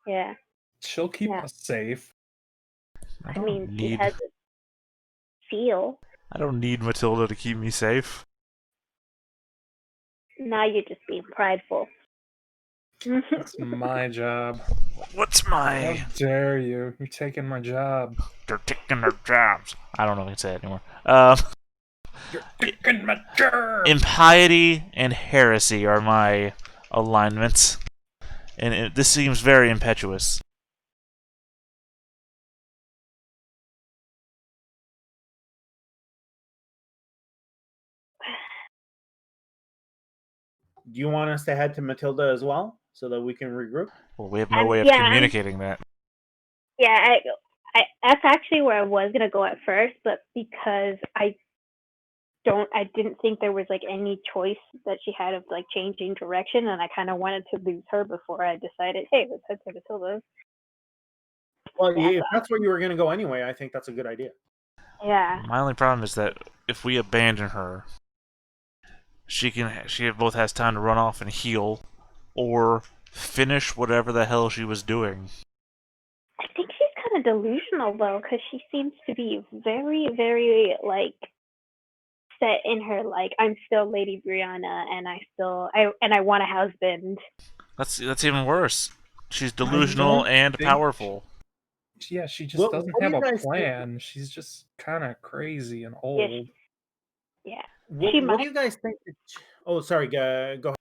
Speaker 3: Yeah.
Speaker 4: She'll keep
Speaker 3: Yeah.
Speaker 4: us safe.
Speaker 3: I mean, she
Speaker 5: need.
Speaker 3: has a seal.
Speaker 5: I don't need Matilda to keep me safe.
Speaker 3: Now you're just being prideful.
Speaker 4: That's my job.
Speaker 5: What's my?
Speaker 4: How dare you? You're taking my job.
Speaker 5: They're taking their jobs. I don't know if I can say it anymore.
Speaker 4: You're taking my job.
Speaker 5: Impiety and heresy are my alignments, and this seems very impetuous.
Speaker 2: Do you want us to head to Matilda as well, so that we can regroup?
Speaker 5: Well, we have no way of
Speaker 3: Yeah,
Speaker 5: communicating that.
Speaker 3: Yeah, that's actually where I was gonna go at first, but because I didn't think there was like any choice that she had of like changing direction, and I kind of wanted to lose her before I decided, hey, let's head to Matilda.
Speaker 2: Well,
Speaker 3: Yeah,
Speaker 2: if that's where you were going to go anyway, I think that's a good idea.
Speaker 3: Yeah.
Speaker 5: My only problem is that if we abandon her, she both has time to run off and heal, or finish whatever the hell she was doing.
Speaker 3: I think she's kind of delusional though, because she seems to be very, very like set in her like I'm still Lady Brianna and I want a husband.
Speaker 5: That's even worse. She's delusional and
Speaker 4: think-
Speaker 5: powerful.
Speaker 4: Yeah, she just
Speaker 2: What
Speaker 4: doesn't
Speaker 2: do
Speaker 4: have
Speaker 2: you
Speaker 4: a
Speaker 2: guys think?
Speaker 4: plan. She's just kind of crazy and old.
Speaker 3: Yeah.
Speaker 2: What
Speaker 3: She
Speaker 2: do
Speaker 3: might-
Speaker 2: you guys think? Oh, sorry. Go ahead.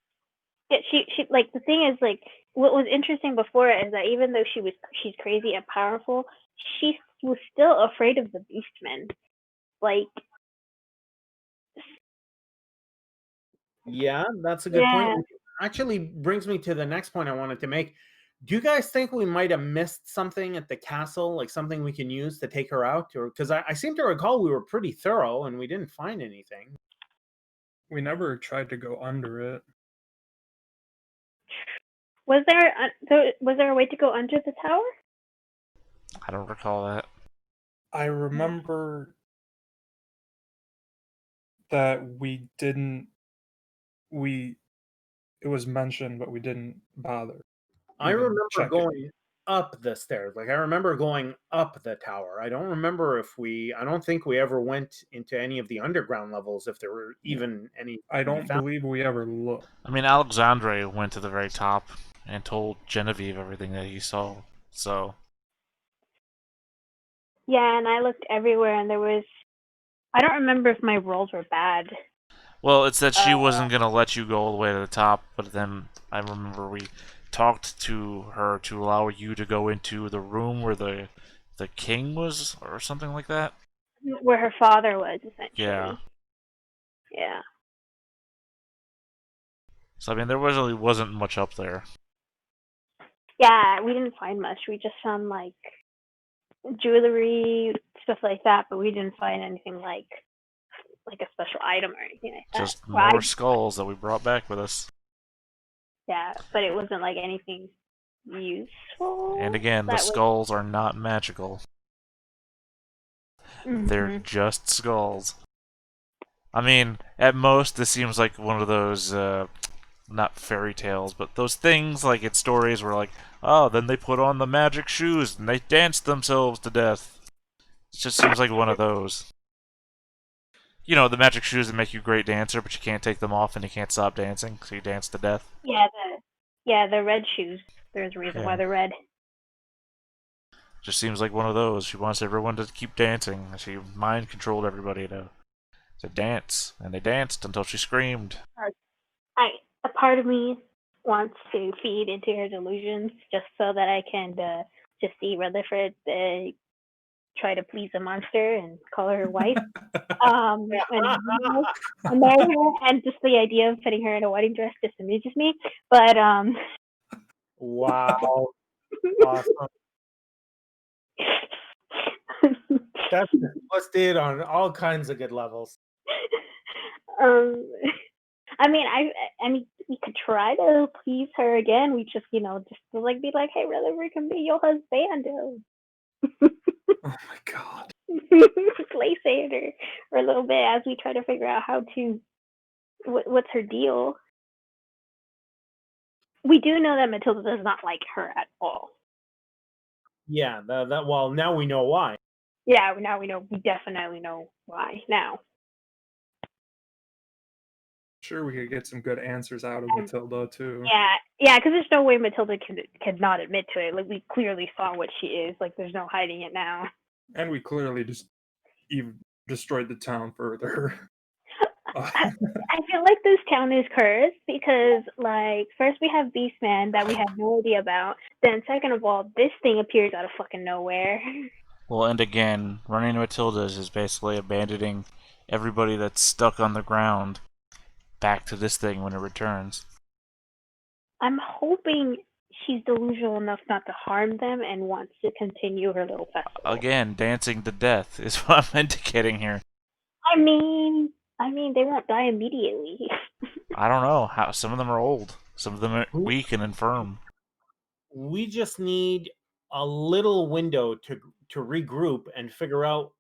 Speaker 3: Yeah, she like the thing is like what was interesting before is that even though she's crazy and powerful, she was still afraid of the Beastmen. Like
Speaker 2: Yeah, that's a good point. actually brings me to the next point I wanted to make. Do you guys think we might have missed something at the castle, like something we can use to take her out? Or because I seem to recall we were pretty thorough and we didn't find anything.
Speaker 4: We never tried to go under it.
Speaker 3: Was there a way to go under the tower?
Speaker 5: I don't recall that.
Speaker 4: I remember that we didn't. It was mentioned, but we didn't bother.
Speaker 2: I
Speaker 4: even
Speaker 2: remember
Speaker 4: checking.
Speaker 2: going up the stairs. Like I remember going up the tower. I don't remember if I don't think we ever went into any of the underground levels, if there were even any.
Speaker 4: I don't
Speaker 2: found.
Speaker 4: believe we ever looked.
Speaker 5: I mean, Alexandre went to the very top and told Genevieve everything that he saw. So
Speaker 3: Yeah, and I looked everywhere, and there was. I don't remember if my rolls were bad.
Speaker 5: well, it's that she wasn't gonna let you go all the way to the top, but then I remember we talked to her to allow you to go into the room where the king was, or something like that.
Speaker 3: Where her father was, essentially.
Speaker 5: Yeah.
Speaker 3: Yeah.
Speaker 5: So I mean, there really wasn't much up there.
Speaker 3: Yeah, we didn't find much. We just found like jewelry, stuff like that, but we didn't find anything like a special item or anything like that.
Speaker 5: Just more skulls that we brought back with us.
Speaker 3: Yeah, but it wasn't like anything useful.
Speaker 5: And again, the skulls are not magical.
Speaker 3: Mm-hmm.
Speaker 5: They're just skulls. I mean, at most, this seems like one of those, not fairy tales, but those things like in stories where like, oh, then they put on the magic shoes and they danced themselves to death. It just seems like one of those. You know, the magic shoes that make you a great dancer, but you can't take them off and you can't stop dancing, so you dance to death.
Speaker 3: Yeah, the red shoes. There's a reason why they're red.
Speaker 5: Just seems like one of those. She wants everyone to keep dancing. She mind controlled everybody to dance, and they danced until she screamed.
Speaker 3: A part of me wants to feed into her delusions just so that I can just see Rutherford try to please a monster and call her wife. And marry her, and just the idea of putting her in a wedding dress just amuses me. But
Speaker 2: Wow. Awesome. That's twisted on all kinds of good levels.
Speaker 3: I mean, we could try to please her again. We just, just to be like, hey, Rutherford can be your husband.
Speaker 4: Oh my god.
Speaker 3: Play her for a little bit as we try to figure out how to. What's her deal? We do know that Matilda does not like her at all.
Speaker 2: Yeah, well, now we know why.
Speaker 3: Yeah, now we know. We definitely know why now.
Speaker 4: Sure, we could get some good answers out of Matilda too.
Speaker 3: Yeah, because there's no way Matilda could not admit to it. Like, we clearly saw what she is. Like, there's no hiding it now.
Speaker 4: And we clearly just even destroyed the town further.
Speaker 3: I feel like this town is cursed because, like, first we have Beastman that we have no idea about. Then, second of all, this thing appears out of fucking nowhere.
Speaker 5: Well, and again, running Matilda's is basically abandoning everybody that's stuck on the ground back to this thing when it returns.
Speaker 3: I'm hoping she's delusional enough not to harm them and wants to continue her little festival.
Speaker 5: Again, dancing to death is what I'm indicating here.
Speaker 3: I mean, they won't die immediately.
Speaker 5: I don't know. Some of them are old. Some of them are weak and infirm.
Speaker 2: We just need a little window to regroup and figure out,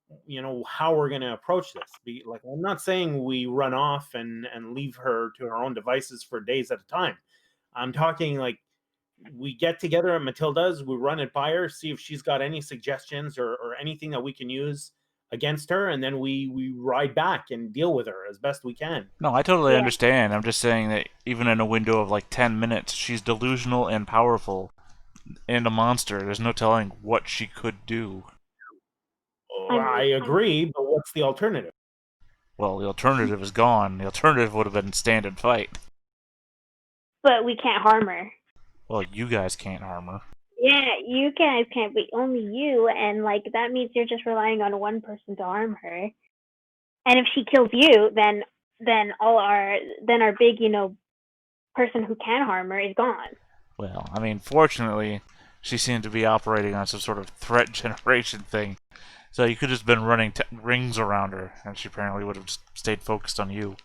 Speaker 2: how we're going to approach this. I'm not saying we run off and leave her to her own devices for days at a time. I'm talking like we get together at Matilda's, we run it by her, see if she's got any suggestions or anything that we can use against her, and then we ride back and deal with her as best we can.
Speaker 5: No, I totally understand. I'm just saying that even in a window of like 10 minutes, she's delusional and powerful and a monster. There's no telling what she could do.
Speaker 2: I agree, but what's the alternative?
Speaker 5: Well, the alternative is gone. The alternative would have been stand and fight.
Speaker 3: But we can't harm her.
Speaker 5: Well, you guys can't harm her.
Speaker 3: Yeah, you guys can't, but only you, and that means you're just relying on one person to harm her. And if she kills you, then our big, person who can harm her is gone.
Speaker 5: Well, I mean, fortunately, she seemed to be operating on some sort of threat generation thing. So you could have just been running rings around her, and she apparently would have just stayed focused on you.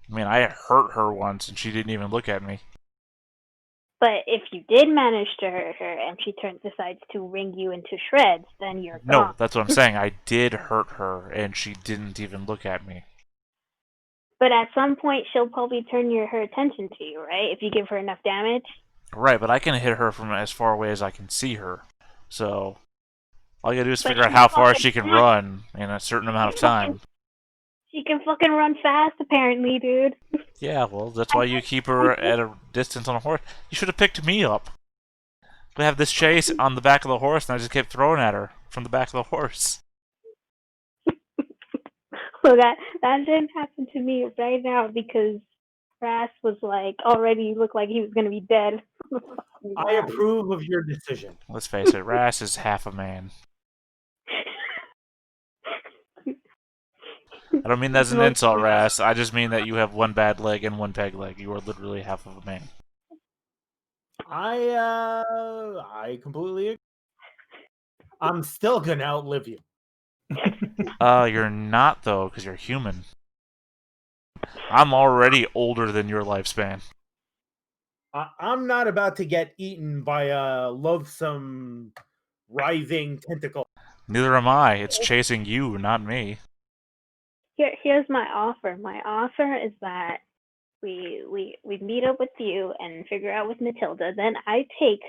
Speaker 5: I mean, I hurt her once, and she didn't even look at me.
Speaker 3: But if you did manage to hurt her and she decides to wring you into shreds, then you're
Speaker 5: No,
Speaker 3: gone.
Speaker 5: that's what I'm saying. I did hurt her, and she didn't even look at me.
Speaker 3: But at some point, she'll probably turn her attention to you, right? If you give her enough damage.
Speaker 5: Right, but I can hit her from as far away as I can see her. So all you gotta do is
Speaker 3: But
Speaker 5: figure out
Speaker 3: she's
Speaker 5: how far
Speaker 3: fucking
Speaker 5: she can
Speaker 3: fast.
Speaker 5: run in a certain amount of time.
Speaker 3: She can fucking run fast, apparently, dude.
Speaker 5: Yeah, well, that's why you keep her at a distance on a horse. You should have picked me up. We have this chase on the back of the horse, and I just kept throwing at her from the back of the horse.
Speaker 3: Well, that didn't happen to me right now because Ras was like already looked like he was gonna be dead.
Speaker 2: I approve of your decision.
Speaker 5: Let's face it, Ras is half a man. I don't mean that's an insult, Ras. I just mean that you have one bad leg and one peg leg. You are literally half of a man.
Speaker 2: I completely agree. I'm still gonna outlive you.
Speaker 5: You're not, though, because you're human. I'm already older than your lifespan.
Speaker 2: I'm not about to get eaten by a loathsome, writhing tentacle.
Speaker 5: Neither am I. It's chasing you, not me.
Speaker 3: Here's my offer. My offer is that we meet up with you and figure out with Matilda. Then I take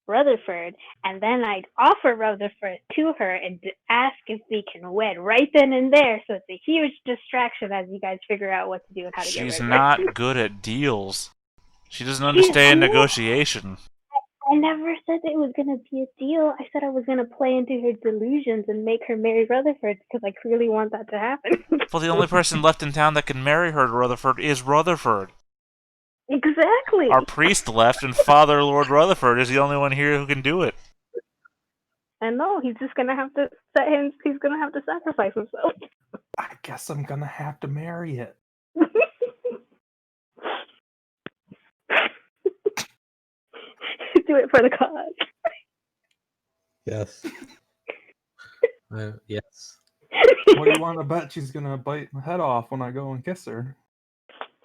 Speaker 3: Rutherford, and then I'd offer Rutherford to her and ask if we can wed right then and there. So it's a huge distraction as you guys figure out what to do and how to get rid
Speaker 5: She's
Speaker 3: of her.
Speaker 5: not good at deals. She doesn't understand negotiation.
Speaker 3: I never said that it was going to be a deal. I said I was going to play into her delusions and make her marry Rutherford because I clearly want that to happen.
Speaker 5: Well, the only person left in town that can marry her, Rutherford, is Rutherford.
Speaker 3: Exactly.
Speaker 5: Our priest left, and Father Lord Rutherford is the only one here who can do it.
Speaker 3: I know. He's just going to have to he's going to have to sacrifice himself.
Speaker 4: I guess I'm gonna have to marry it.
Speaker 3: Do it for the cause.
Speaker 1: Yes. Yes.
Speaker 4: What do you want to bet she's gonna bite my head off when I go and kiss her?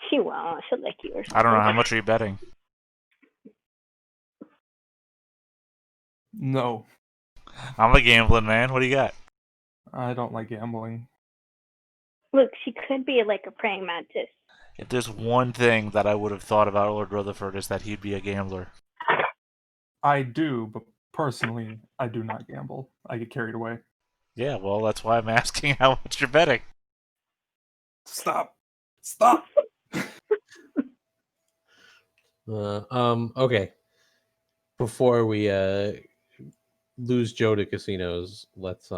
Speaker 3: She won't. She'll lick you or something.
Speaker 5: I don't know. How much are you betting?
Speaker 4: No,
Speaker 5: I'm a gambling man. What do you got?
Speaker 4: I don't like gambling.
Speaker 3: Look, she could be like a praying mantis.
Speaker 5: If there's one thing that I would have thought about Lord Rutherford is that he'd be a gambler.
Speaker 4: I do, but personally, I do not gamble. I get carried away.
Speaker 5: Yeah, well, that's why I'm asking how much you're betting.
Speaker 4: Stop. Stop.
Speaker 1: Okay. Before we lose Joe to casinos, let's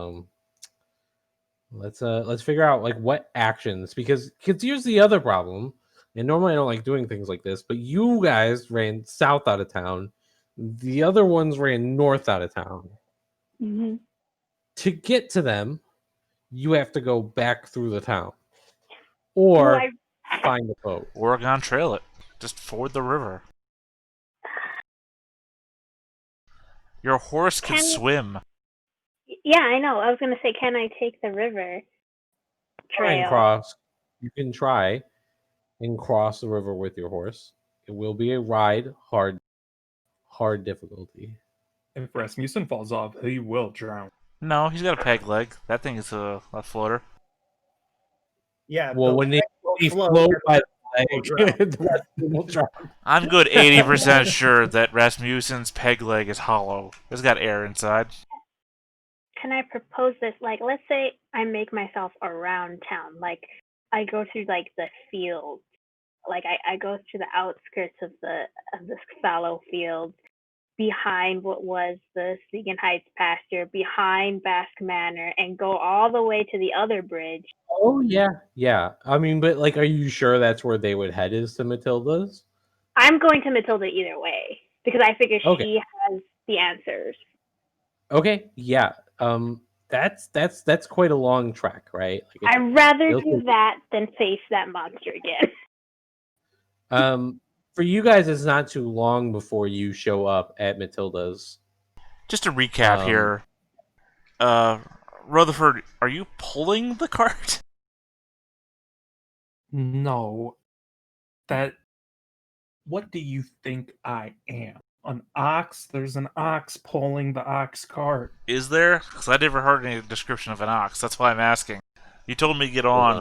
Speaker 1: figure out like what actions, because here's the other problem. And normally I don't like doing things like this, but you guys ran south out of town. The other ones ran north out of town.
Speaker 3: Mm-hmm.
Speaker 1: To get to them, you have to go back through the town or find a boat.
Speaker 5: Oregon Trail it. Just ford the river. Your horse can swim.
Speaker 3: Yeah, I know. I was going to say, can I take the river trail?
Speaker 1: You can try and cross the river with your horse. It will be a ride, hard difficulty.
Speaker 4: If Rasmussen falls off, he will drown.
Speaker 5: No, he's got a peg leg. That thing is a floater.
Speaker 2: Yeah.
Speaker 1: Well, when they float by the leg,
Speaker 5: I'm good 80% sure that Rasmussen's peg leg is hollow. It's got air inside.
Speaker 3: Can I propose this? Like, let's say I make myself around town. Like, I go through like the fields. Like, I go through the outskirts of the fallow fields, behind what was the Sleegan Heights pasture, behind Basque Manor, and go all the way to the other bridge.
Speaker 1: Oh yeah. I mean, but like, are you sure that's where they would head, is to Matilda's?
Speaker 3: I'm going to Matilda either way because I figure she has the answers.
Speaker 1: Okay, yeah. That's quite a long trek, right? Like,
Speaker 3: I'd rather do that than face that monster again.
Speaker 1: For you guys, it's not too long before you show up at Matilda's.
Speaker 5: Just to recap here, Rutherford, are you pulling the cart?
Speaker 4: No. What do you think I am? An ox? There's an ox pulling the ox cart.
Speaker 5: Is there? Because I never heard any description of an ox. That's why I'm asking. You told me to get on,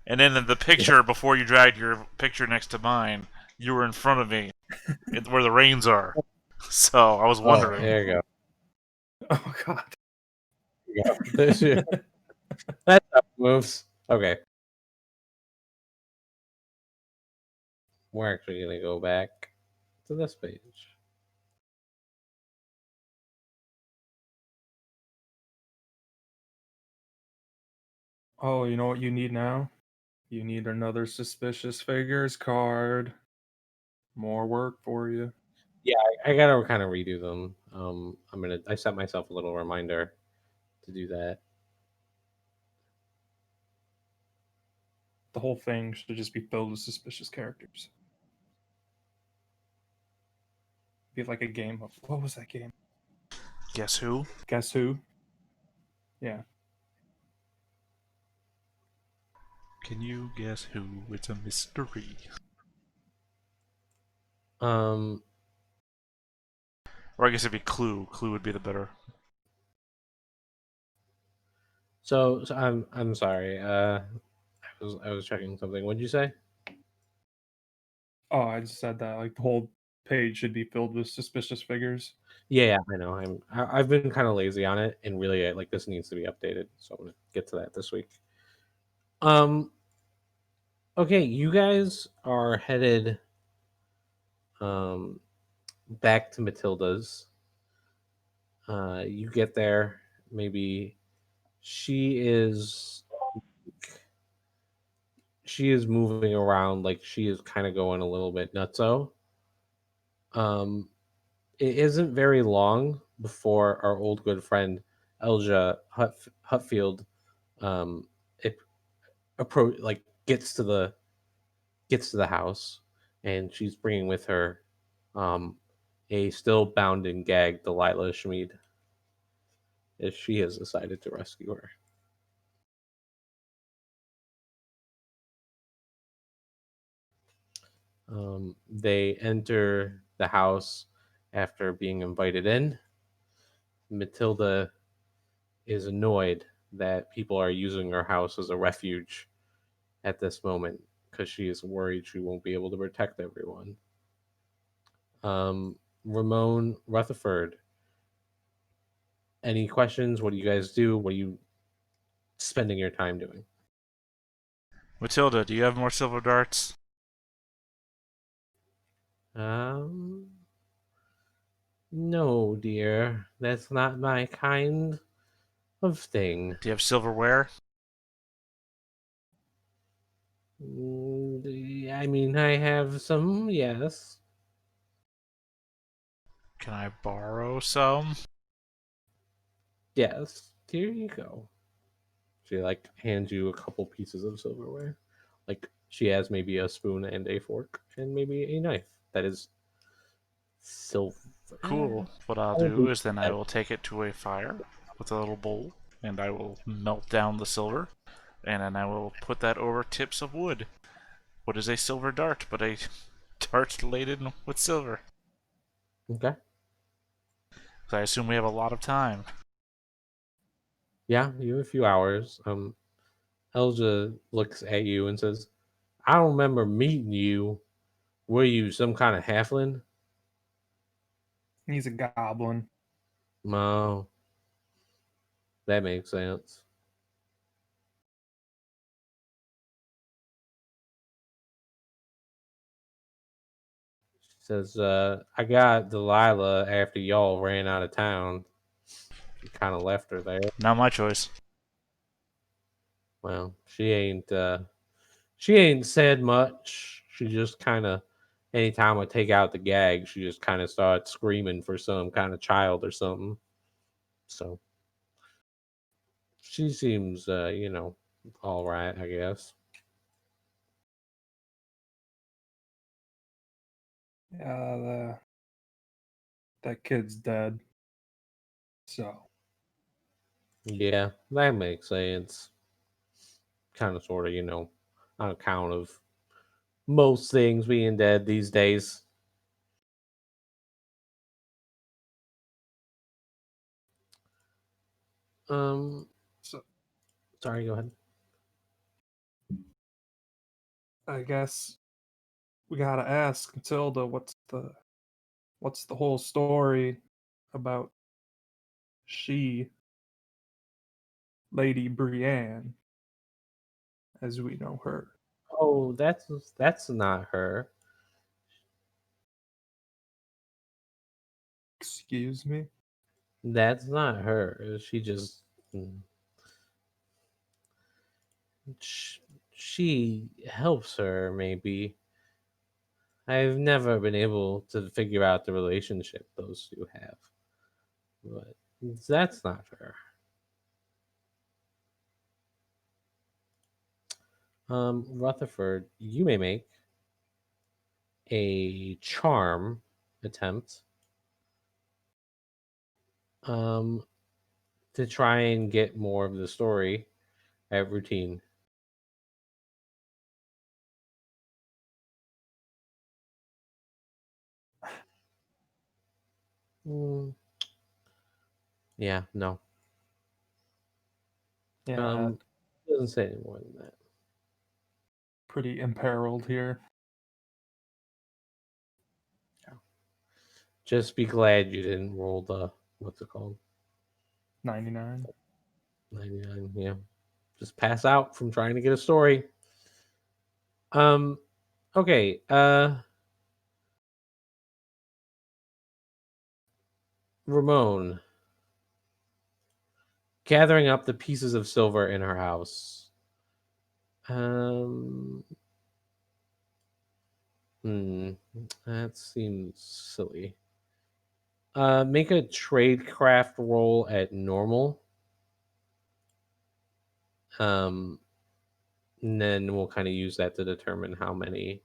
Speaker 5: and then in the picture, before you dragged your picture next to mine, you were in front of me, where the reins are. So I was wondering.
Speaker 1: There you go.
Speaker 4: Oh god.
Speaker 1: That's how it moves. Okay. We're actually going to go back to this page.
Speaker 4: Oh, you know what you need now? You need another suspicious figures card. More work for you.
Speaker 1: Yeah, I gotta kind of redo them. I set myself a little reminder to do that.
Speaker 4: The whole thing should just be filled with suspicious characters. Be like a game of what was that game?
Speaker 5: Guess who?
Speaker 4: Guess who? Yeah.
Speaker 5: Can you guess who? It's a mystery.
Speaker 1: Um,
Speaker 5: Or I guess it'd be Clue. Clue would be the better.
Speaker 1: so I'm sorry. I was checking something. What'd you say?
Speaker 4: Oh, I just said that. Like the whole page should be filled with suspicious figures.
Speaker 1: Yeah, I know. I've been kind of lazy on it, and really, like this needs to be updated. So I'm gonna get to that this week. Okay, you guys are headed back to Matilda's. You get there, maybe she is moving around, like she is kind of going a little bit nutso. It isn't very long before our old good friend Elja Hutfield it like gets to the house, and she's bringing with her a still bound and gagged Delilah Schmid, as she has decided to rescue her. They enter the house after being invited in. Matilda is annoyed that people are using her house as a refuge at this moment because she is worried she won't be able to protect everyone. Ramon Rutherford, any questions? What do you guys do? What are you spending your time doing?
Speaker 5: Matilda, do you have more silver darts?
Speaker 1: No, dear, that's not my kind of thing.
Speaker 5: Do you have silverware?
Speaker 1: I mean, I have some, yes.
Speaker 5: Can I borrow some?
Speaker 1: Yes, here you go. She like hands you a couple pieces of silverware. Like she has maybe a spoon and a fork and maybe a knife that is silver.
Speaker 5: Cool. What I'll do is then I will take it to a fire with a little bowl, and I will melt down the silver, and then I will put that over tips of wood. What is a silver dart but a dart laden with silver?
Speaker 1: Okay.
Speaker 5: So I assume we have a lot of time.
Speaker 1: Yeah, you have a few hours. Elja looks at you and says, I don't remember meeting you. Were you some kind of halfling?
Speaker 4: He's a goblin.
Speaker 1: No. That makes sense. She says, I got Delilah after y'all ran out of town. She kind of left her there.
Speaker 5: Not my choice.
Speaker 1: Well, she ain't said much. She just kind of, anytime I take out the gag, she just kind of starts screaming for some kind of child or something. So she seems, all right, I guess.
Speaker 4: That kid's dead. So
Speaker 1: Yeah, that makes sense. Kind of, sort of, on account of most things being dead these days.
Speaker 4: so
Speaker 1: Sorry, go ahead.
Speaker 4: I guess we gotta ask Matilda what's the whole story about Lady Brienne, as we know her.
Speaker 1: Oh, that's not her.
Speaker 4: Excuse me?
Speaker 1: That's not her. She just she helps her, maybe. I've never been able to figure out the relationship those two have, but that's not her. Rutherford, you may make a charm attempt um to try and get more of the story at routine. Mm, yeah, no.
Speaker 4: Yeah,
Speaker 1: Doesn't say any more than that.
Speaker 4: pretty imperiled here.
Speaker 1: Just be glad you didn't roll the what's it called?
Speaker 4: 99.
Speaker 1: 99. Yeah. Just pass out from trying to get a story. Okay. Ramon, gathering up the pieces of silver in her house. Um that seems silly. Make a tradecraft roll at normal. And then we'll kind of use that to determine how many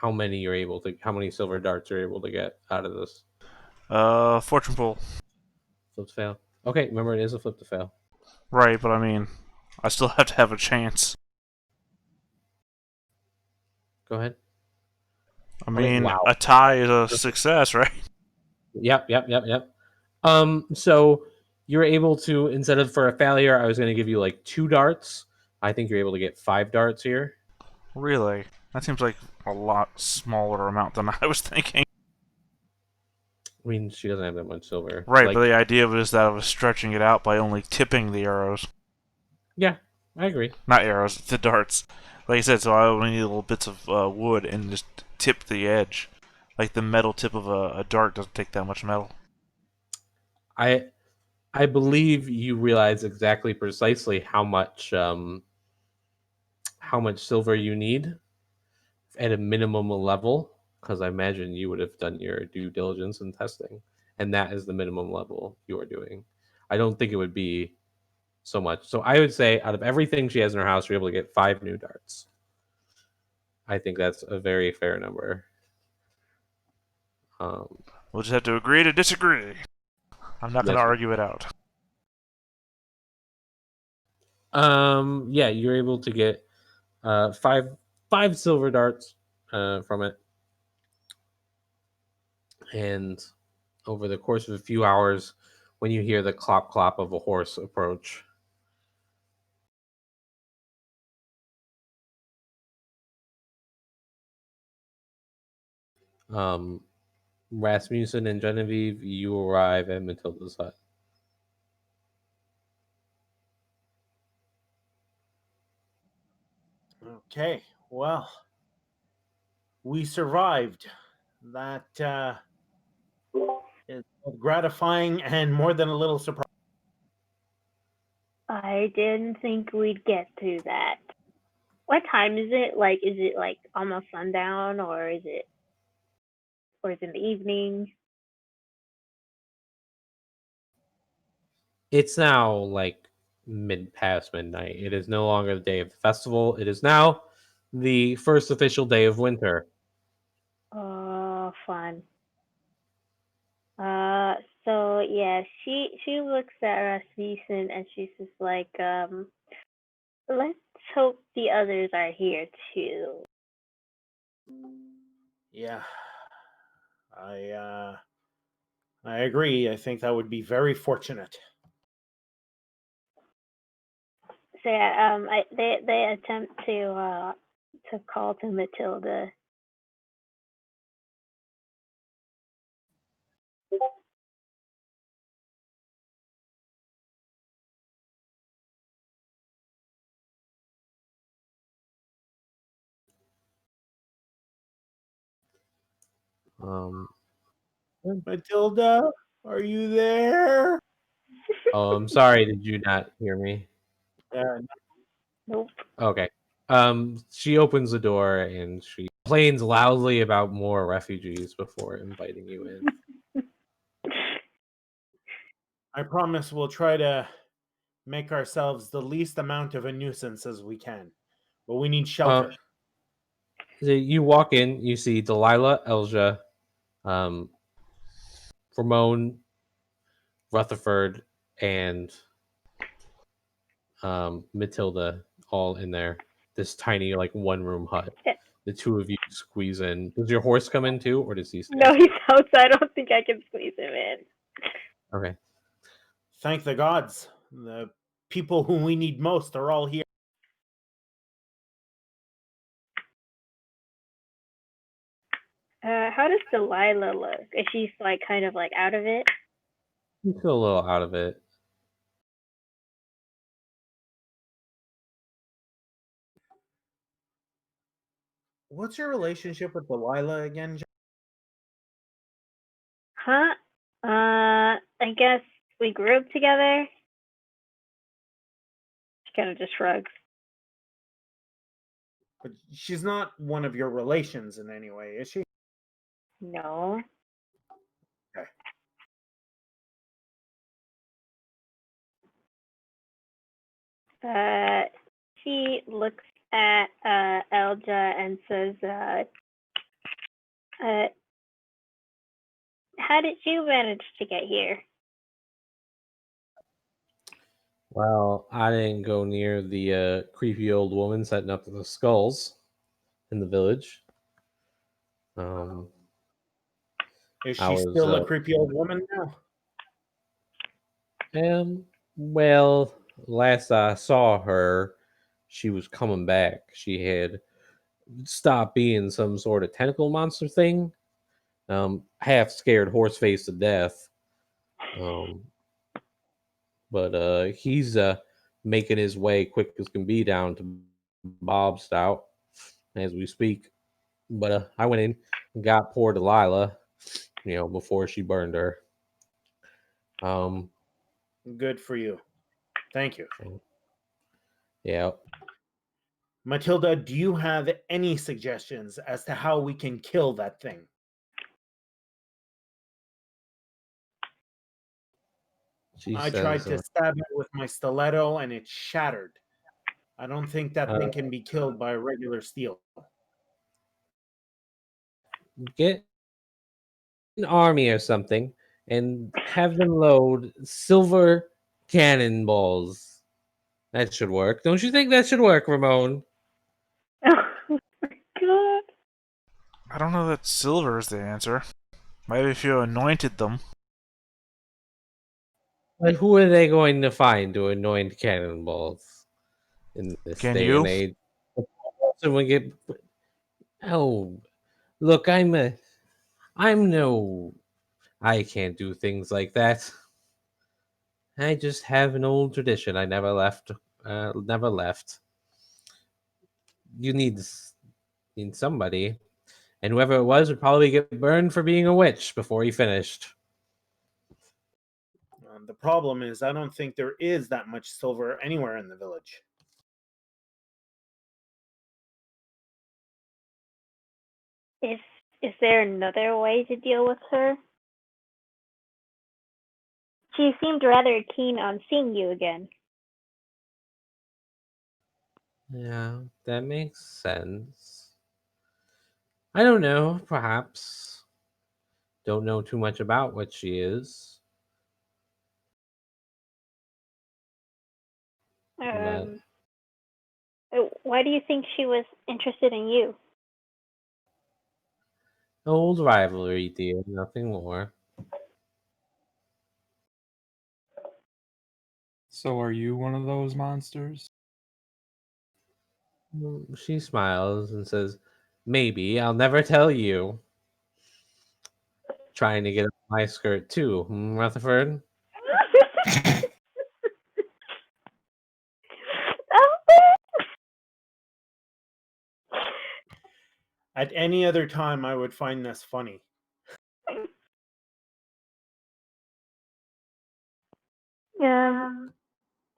Speaker 1: you're able to, how many silver darts you're able to get out of this.
Speaker 5: Fortune pull.
Speaker 1: Flip to fail. Okay, remember it is a flip to fail.
Speaker 5: Right, but I mean, I still have to have a chance.
Speaker 1: Go ahead.
Speaker 5: I mean,
Speaker 1: wow.
Speaker 5: a tie is a success, right?
Speaker 1: Yep. So you're able to, instead of for a failure, I was going to give you like 2 darts. I think you're able to get 5 darts here.
Speaker 5: Really? That seems like a lot smaller amount than I was thinking.
Speaker 1: I mean, she doesn't have that much silver.
Speaker 5: Right,
Speaker 1: Like,
Speaker 5: but the idea was that I was stretching it out by only tipping the arrows.
Speaker 1: yeah, I agree.
Speaker 5: Not arrows, the darts. Like I said, so I only need little bits of wood and just tip the edge. Like the metal tip of a dart doesn't take that much metal.
Speaker 1: I believe you realize exactly precisely how much silver you need at a minimum level, because I imagine you would have done your due diligence and testing, and that is the minimum level you are doing. I don't think it would be so much. So I would say out of everything she has in her house, you're able to get 5 new darts. I think that's a very fair number.
Speaker 5: We'll just have to agree to disagree. I'm not going to argue it out.
Speaker 1: Yeah, you're able to get 5 silver darts from it, and over the course of a few hours, when you hear the clop clop of a horse approach, Rasmussen and Genevieve, you arrive at Matilda's hut.
Speaker 2: Okay, well, we survived. That is gratifying and more than a little surprising.
Speaker 3: I didn't think we'd get to that. What time is it? Like, is it like almost sundown, or is it in the evening?
Speaker 1: It's now like past midnight. It is no longer the day of the festival. It is now the first official day of winter.
Speaker 3: Oh, fun. So yeah, she looks at Rasmussen and she's just like, let's hope the others are here too.
Speaker 2: Yeah. I agree. I think that would be very fortunate.
Speaker 3: So yeah, they attempt to call to Matilda.
Speaker 1: Um,
Speaker 2: Matilda, are you there?
Speaker 1: oh, I'm sorry. Did you not hear me?
Speaker 3: Nope.
Speaker 1: Okay. She opens the door and she complains loudly about more refugees before inviting you in.
Speaker 2: I promise we'll try to make ourselves the least amount of a nuisance as we can. But we need shelter.
Speaker 1: So you walk in, you see Delilah, Elja, Ramon, Rutherford, and Matilda all in there. This tiny, like, one room hut. The two of you squeeze in. Does your horse come in too, or does he stay?
Speaker 3: No, he's outside. I don't think I can squeeze him in.
Speaker 1: Okay.
Speaker 2: Thank the gods. The people whom we need most are all here.
Speaker 3: How does Delilah look? Is she like kind of like out of it?
Speaker 1: You feel a little out of it.
Speaker 2: What's your relationship with Delilah again?
Speaker 3: Huh? I guess we grew up together. She kind of just shrugs.
Speaker 2: But she's not one of your relations in any way, is she?
Speaker 3: No.
Speaker 2: Okay.
Speaker 3: She looks at Elja and says, how did you manage to get here?
Speaker 1: Well, I didn't go near the creepy old woman setting up the skulls in the village.
Speaker 2: Is
Speaker 1: I
Speaker 2: she
Speaker 1: was
Speaker 2: still a creepy old woman now?
Speaker 1: well, last I saw her, she was coming back. She had stopped being some sort of tentacle monster thing. Half scared Horseface to death. But he's making his way quick as can be down to Bob Stout as we speak. But I went in and got poor Delilah, before she burned her.
Speaker 2: Good for you. Thank you.
Speaker 1: Yeah.
Speaker 2: Matilda, do you have any suggestions as to how we can kill that thing? I tried to stab it with my stiletto and it shattered. I don't think that thing can be killed by regular steel.
Speaker 1: Get an army or something and have them load silver cannonballs. That should work. Don't you think that should work, Ramon?
Speaker 3: Oh my god.
Speaker 5: I don't know that silver is the answer. Maybe if you anointed them.
Speaker 1: Like, who are they going to find to anoint cannonballs in this
Speaker 5: Can
Speaker 1: day
Speaker 5: you?
Speaker 1: and age? Someone get. Oh, look, I'm no. I can't do things like that. I just have an old tradition. I never left. Never left. You need somebody, and whoever it was would probably get burned for being a witch before he finished.
Speaker 2: The problem is, I don't think there is that much silver anywhere in the village.
Speaker 3: Is there another way to deal with her? She seemed rather keen on seeing you again.
Speaker 1: Yeah, that makes sense. I don't know. Perhaps don't know too much about what she is. But
Speaker 3: Why do you think she was interested in you?
Speaker 1: old rivalry, dear, nothing more.
Speaker 4: So are you one of those monsters?
Speaker 1: She smiles and says, maybe, I'll never tell you. Trying to get up my skirt too, Rutherford?
Speaker 2: At any other time, I would find this funny.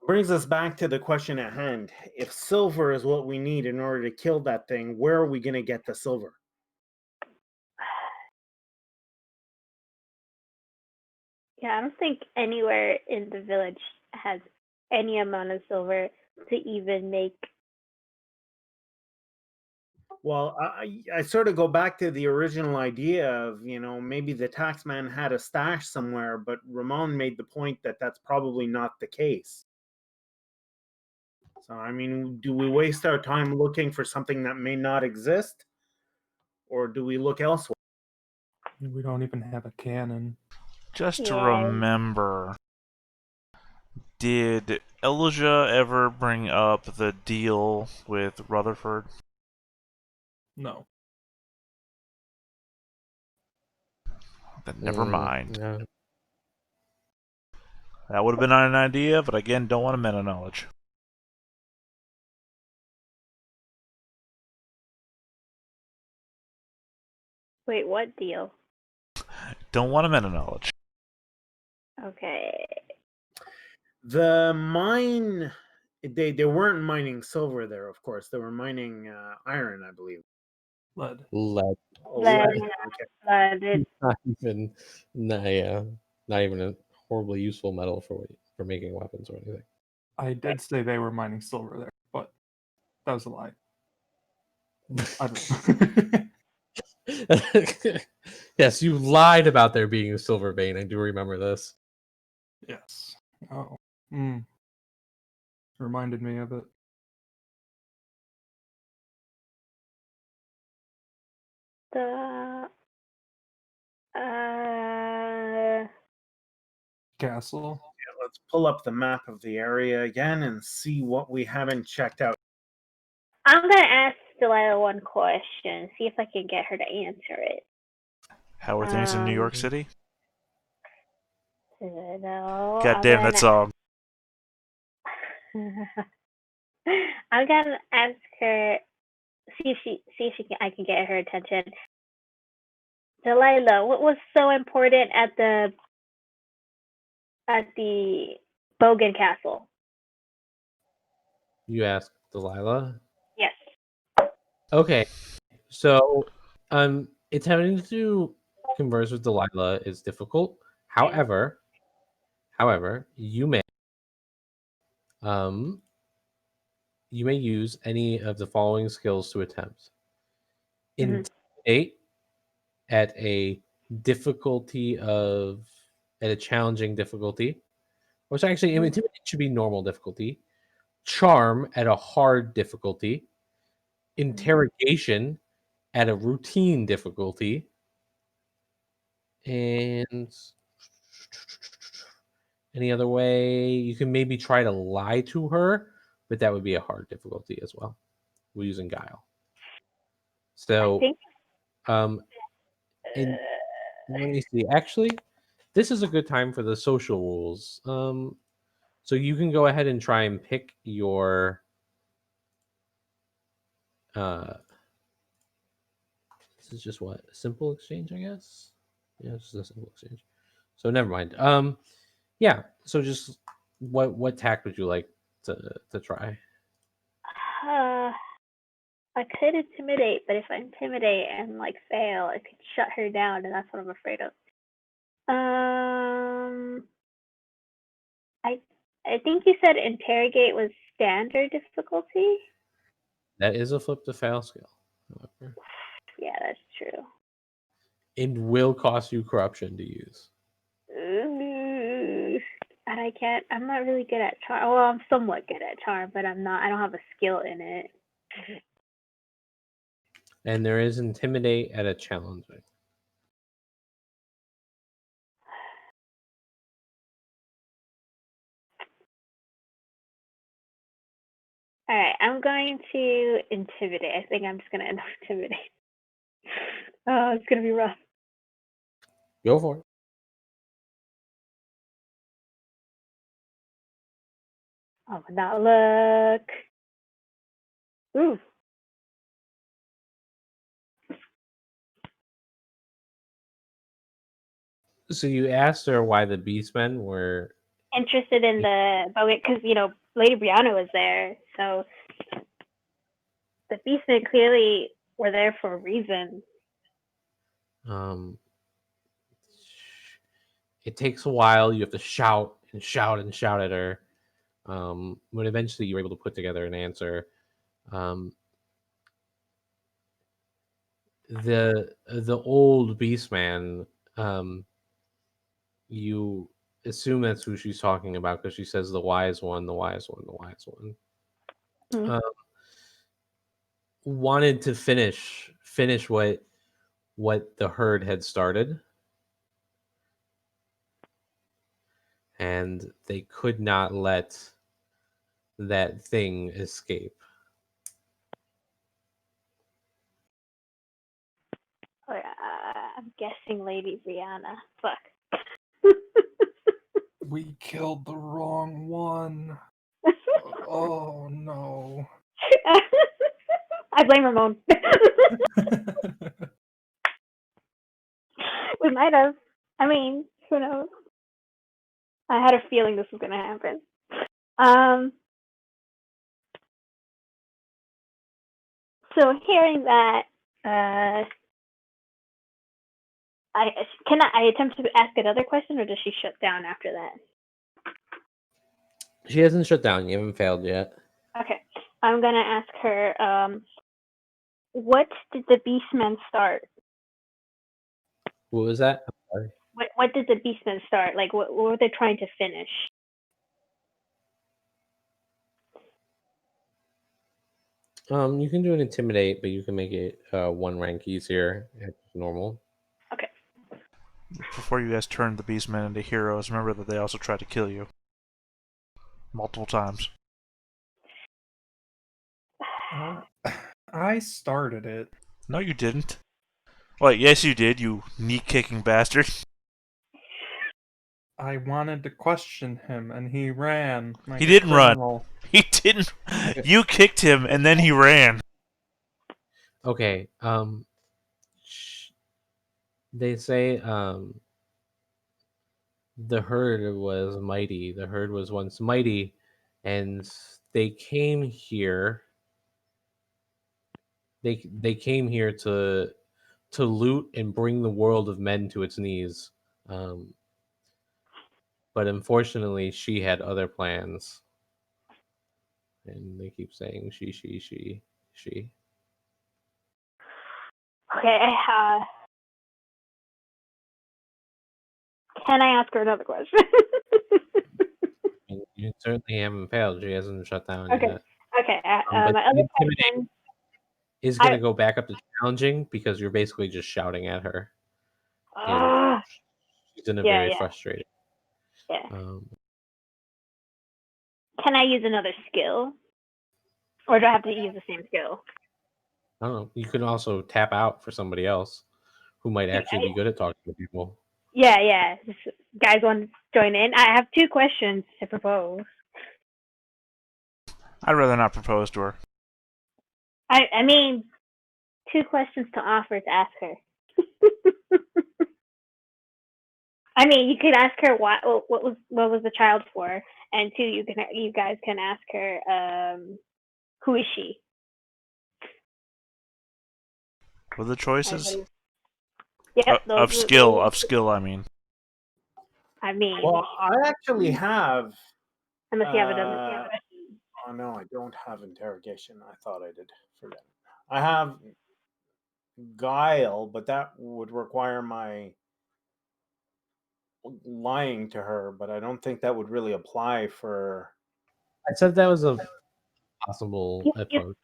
Speaker 2: Brings us back to the question at hand. If silver is what we need in order to kill that thing, where are we going to get the silver?
Speaker 3: Yeah, I don't think anywhere in the village has any amount of silver to even make.
Speaker 2: Well, I sort of go back to the original idea of, maybe the taxman had a stash somewhere, but Ramon made the point that that's probably not the case. So, I mean, do we waste our time looking for something that may not exist? Or do we look elsewhere?
Speaker 4: We don't even have a cannon.
Speaker 5: Just to
Speaker 3: Yeah.
Speaker 5: remember, did Elijah ever bring up the deal with Rutherford?
Speaker 4: No.
Speaker 5: Then never mind.
Speaker 1: No.
Speaker 5: That would have been an idea, but again, don't want to meta knowledge.
Speaker 3: Wait, what deal?
Speaker 5: Don't want to meta knowledge.
Speaker 3: Okay.
Speaker 2: The mine, they weren't mining silver there, of course. They were mining iron, I believe.
Speaker 4: Lead.
Speaker 1: Lead.
Speaker 2: Oh,
Speaker 3: Lead.
Speaker 2: okay.
Speaker 1: Not even a horribly useful metal for making weapons or anything.
Speaker 4: I did say they were mining silver there, but that was a lie. I don't...
Speaker 1: Yes, you lied about there being a silver vein. I do remember this.
Speaker 4: Yes. Oh. Reminded me of it.
Speaker 3: The
Speaker 4: Castle.
Speaker 2: Yeah, let's pull up the map of the area again and see what we haven't checked out.
Speaker 3: I'm gonna ask Delilah one question, see if I can get her to answer it.
Speaker 5: How are things in New York City?
Speaker 3: No,
Speaker 5: God damn, that's
Speaker 3: I'm gonna ask her, see if I can get her attention. Delilah, what was so important at the Bogan Castle?
Speaker 1: You asked Delilah?
Speaker 3: Yes.
Speaker 1: Okay. So attempting to converse with Delilah is difficult. However, you may use any of the following skills to attempt. Intimidate at a challenging difficulty, which actually intimidate should be normal difficulty. Charm at a hard difficulty. Interrogation at a routine difficulty. And any other way, you can maybe try to lie to her, but that would be a hard difficulty as well. We're using guile. So,
Speaker 3: I think,
Speaker 1: let me see. Actually, this is a good time for the social rules. So you can go ahead and try and pick your. This is just what, a simple exchange, I guess. Yeah, it's just a simple exchange. So never mind. Yeah. So just what tack would you like to try?
Speaker 3: I could intimidate, but if I intimidate and fail, I could shut her down, and that's what I'm afraid of. I think you said interrogate was standard difficulty.
Speaker 1: That is a flip to fail skill. However.
Speaker 3: Yeah, that's true.
Speaker 1: It will cost you corruption to use.
Speaker 3: And I can't. I'm not really good at charm. Well, I'm somewhat good at charm, but I'm not. I don't have a skill in it.
Speaker 1: And there is intimidate at a challenging.
Speaker 3: All right, I'm going to intimidate. I think I'm just gonna end up intimidate. Oh, it's gonna be rough.
Speaker 1: Go for it.
Speaker 3: Oh, not luck. Ooh.
Speaker 1: So you asked her why the Beastmen were
Speaker 3: Interested in the, but because Lady Brianna was there, so the Beastmen clearly were there for a reason.
Speaker 1: It takes a while. You have to shout and shout and shout at her. But eventually you're able to put together an answer. The old Beastman, you assume that's who she's talking about because she says the wise one, the wise one, the wise one.
Speaker 3: Mm.
Speaker 1: Wanted to finish what the herd had started, and they could not let that thing escape.
Speaker 3: I'm guessing Lady Brianna. Fuck.
Speaker 4: We killed the wrong one. Oh no.
Speaker 3: I blame Ramon. We might have. I mean, who knows? I had a feeling this was going to happen. So hearing that, can I attempt to ask another question, or does she shut down after that?
Speaker 1: She hasn't shut down. You haven't failed yet.
Speaker 3: Okay, I'm gonna ask her. What did the Beastmen start?
Speaker 1: What was that? I'm sorry.
Speaker 3: What did the Beastmen start? Like, what were they trying to finish?
Speaker 1: You can do an intimidate, but you can make it 1 rank easier as normal.
Speaker 3: Okay.
Speaker 5: Before you guys turned the Beastmen into heroes, remember that they also tried to kill you. Multiple times.
Speaker 4: I started it.
Speaker 5: No, you didn't. Wait, yes you did, you knee-kicking bastard.
Speaker 4: I wanted to question him, and he ran. Like
Speaker 5: He didn't run.
Speaker 4: run.
Speaker 5: He didn't. You kicked him, and then he ran.
Speaker 1: Okay. They say the herd was mighty. The herd was once mighty, and they came here. They came here to loot and bring the world of men to its knees. But unfortunately, she had other plans. And they keep saying she.
Speaker 3: Okay. Can I ask her another question?
Speaker 1: And you certainly haven't failed. She hasn't shut down
Speaker 3: Okay.
Speaker 1: yet.
Speaker 3: Okay.
Speaker 1: But
Speaker 3: My other
Speaker 1: intimidate
Speaker 3: question
Speaker 1: is going to go back up to challenging because you're basically just shouting at her. And she's in a very frustrated.
Speaker 3: Yeah. Can I use another skill? Or do I have to use the same skill?
Speaker 1: I don't know. You can also tap out for somebody else who might actually be good at talking to people.
Speaker 3: Yeah. Guys want to join in? I have 2 questions to propose.
Speaker 5: I'd rather not propose to her.
Speaker 3: I mean, 2 questions to offer to ask her. I mean, you could ask her what was the child for, and 2, you guys can ask her who is she?
Speaker 5: What are the choices?
Speaker 3: Yep,
Speaker 5: Of skill, I mean.
Speaker 2: Well, I actually have.
Speaker 3: Unless you have another question.
Speaker 2: Oh no, I don't have interrogation. I thought I did. Forget. I have guile, but that would require my lying to her. But I don't think that would really apply for.
Speaker 1: I said that was a possible
Speaker 3: You,
Speaker 1: approach.
Speaker 3: you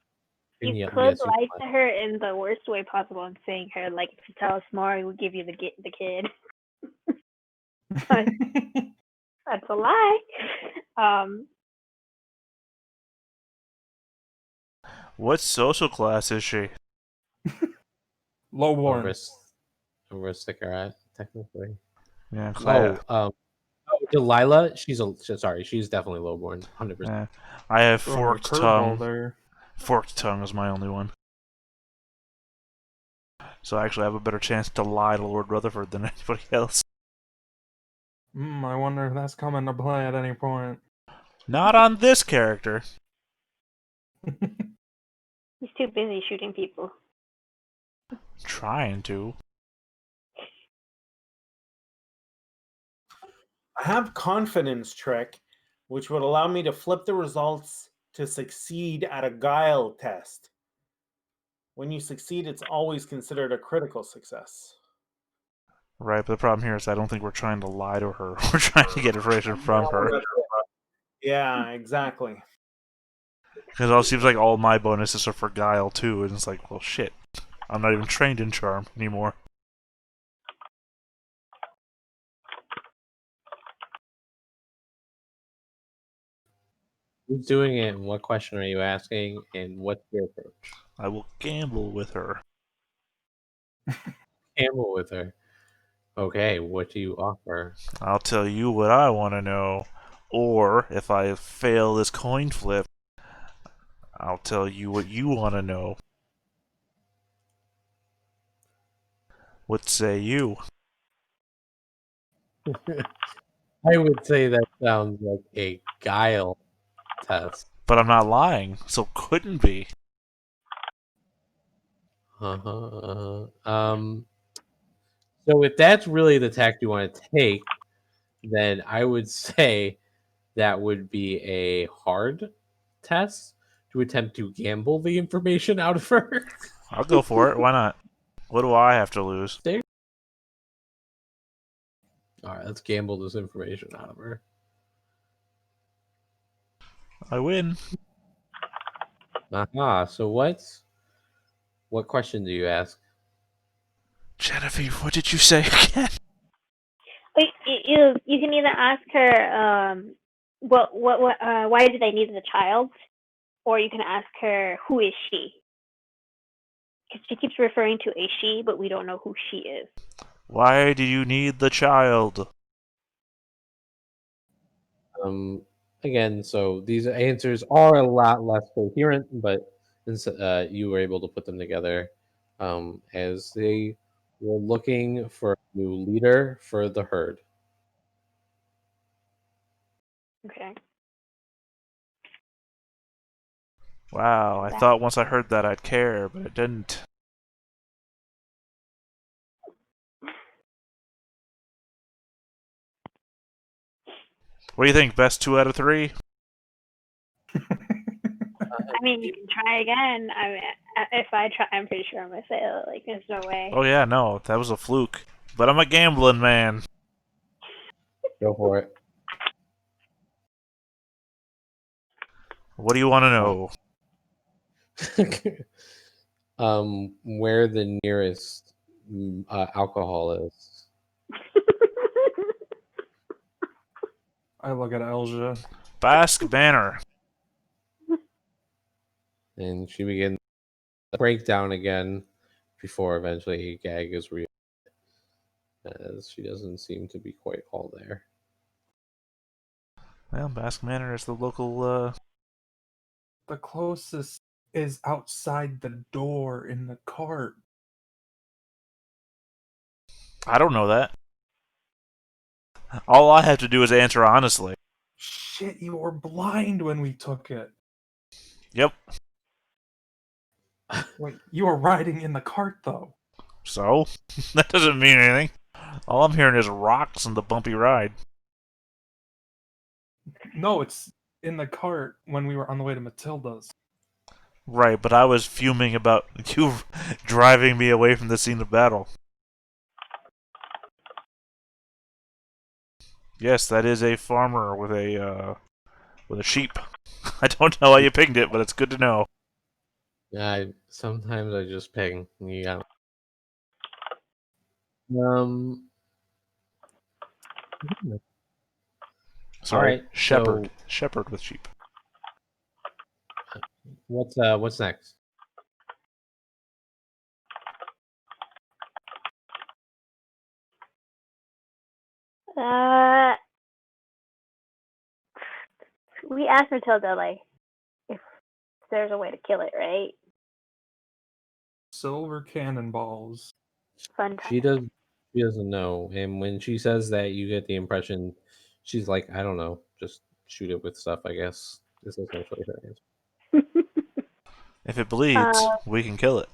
Speaker 1: And
Speaker 3: could
Speaker 1: you
Speaker 3: lie
Speaker 1: can
Speaker 3: to her in the worst way possible and saying her, like, if you tell us more, we'll give you the kid. But that's a lie.
Speaker 5: What social class is she?
Speaker 4: Lowborn.
Speaker 1: over a sticker technically.
Speaker 5: Yeah, 'cause
Speaker 1: Delilah, she's definitely lowborn, 100%.
Speaker 5: yeah, I have
Speaker 4: Throwing a
Speaker 5: forked
Speaker 4: curveball
Speaker 5: tongue.
Speaker 4: there.
Speaker 5: Forked tongue is my only one. So I actually have a better chance to lie to Lord Rutherford than anybody else.
Speaker 4: I wonder if that's coming to play at any point.
Speaker 5: Not on this character.
Speaker 3: He's too busy shooting people.
Speaker 5: Trying to.
Speaker 2: I have confidence trick, which would allow me to flip the results to succeed at a guile test. When you succeed, it's always considered a critical success.
Speaker 5: Right, but the problem here is I don't think we're trying to lie to her. We're trying to get information from her.
Speaker 2: Yeah, exactly.
Speaker 5: Because it seems like all my bonuses are for guile too, and it's like, well, shit. I'm not even trained in charm anymore.
Speaker 1: Who's doing it, and what question are you asking, and what's your approach?
Speaker 5: I will gamble with her.
Speaker 1: Gamble with her. Okay, what do you offer?
Speaker 5: I'll tell you what I want to know. Or, if I fail this coin flip, I'll tell you what you want to know. What say you?
Speaker 1: I would say that sounds like a guile test.
Speaker 5: But I'm not lying, so couldn't be.
Speaker 1: So if that's really the tact you want to take, then I would say that would be a hard test to attempt to gamble the information out of her.
Speaker 5: I'll go for it. Why not? What do I have to lose?
Speaker 1: All right, let's gamble this information out of her.
Speaker 5: I win.
Speaker 1: Aha. So what question do you ask?
Speaker 5: Genevieve, what did you say again?
Speaker 3: Wait, you can either ask her, why did I need the child, or you can ask her, who is she? Because she keeps referring to a she, but we don't know who she is.
Speaker 5: Why do you need the child?
Speaker 1: Again, so these answers are a lot less coherent, but you were able to put them together as they were looking for a new leader for the herd.
Speaker 3: Okay.
Speaker 5: Wow, I thought once I heard that I'd care, but I didn't. What do you think? Best 2 out of 3?
Speaker 3: I mean, you can try again. If I try, I'm pretty sure I'm gonna fail. Like, there's no way.
Speaker 5: Oh yeah, no, that was a fluke. But I'm a gambling man.
Speaker 1: Go for it.
Speaker 5: What do you want to know?
Speaker 1: Where the nearest alcohol is.
Speaker 4: I look at Elja.
Speaker 5: Basque Banner.
Speaker 1: And she begins to break down again before eventually a gag is real, as she doesn't seem to be quite all there.
Speaker 5: Well, Basque Manor is the local,
Speaker 4: The closest is outside the door in the cart.
Speaker 5: I don't know that. All I have to do is answer honestly.
Speaker 4: Shit, you were blind when we took it.
Speaker 5: Yep.
Speaker 4: Wait, you were riding in the cart, though.
Speaker 5: So? That doesn't mean anything. All I'm hearing is rocks and the bumpy ride.
Speaker 4: No, it's in the cart when we were on the way to Matilda's.
Speaker 5: Right, but I was fuming about you driving me away from the scene of battle. Yes, that is a farmer with a sheep. I don't know how you pinged it, but it's good to know.
Speaker 1: Sometimes I just ping. You got um.
Speaker 5: Sorry,
Speaker 1: Alright,
Speaker 5: shepherd.
Speaker 1: so
Speaker 5: Shepherd with sheep.
Speaker 1: what's next?
Speaker 3: We asked Matilda like if there's a way to kill it, right?
Speaker 4: Silver cannonballs.
Speaker 3: Fun time.
Speaker 1: She doesn't know, and when she says that, you get the impression she's like, I don't know, just shoot it with stuff. I guess is essentially her answer.
Speaker 5: If it bleeds, we can kill it.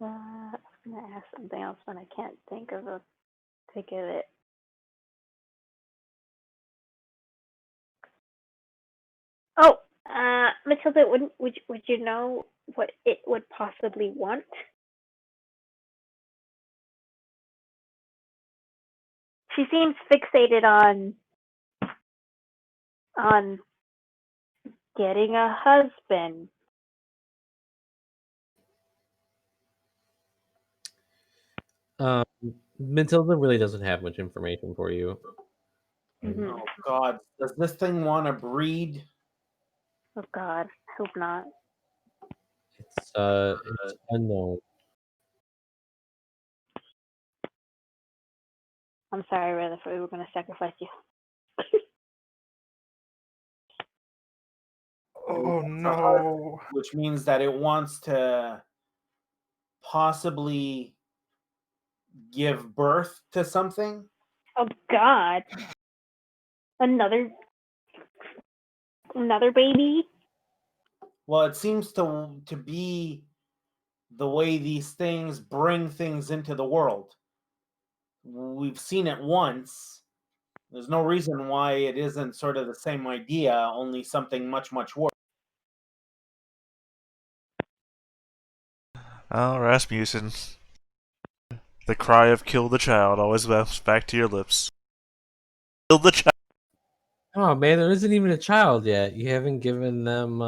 Speaker 3: I was gonna ask something else, but I can't think of it. Oh, Matilda, would you know what it would possibly want? She seems fixated on getting a husband.
Speaker 1: Matilda really doesn't have much information for you.
Speaker 3: Mm-hmm.
Speaker 2: Oh God, does this thing want to breed?
Speaker 3: Oh God, hope not.
Speaker 1: It's unknown.
Speaker 3: I'm sorry, Rutherford. We were gonna sacrifice you.
Speaker 4: Oh no.
Speaker 2: Which means that it wants to possibly give birth to something.
Speaker 3: Oh God, another baby.
Speaker 2: Well, it seems to be the way these things bring things into the world. We've seen it once. There's no reason why it isn't sort of the same idea, only something much, much worse.
Speaker 5: Oh, Rasmussen. The cry of kill the child always bounces back to your lips. Kill the child.
Speaker 1: Oh man, there isn't even a child yet. You haven't given them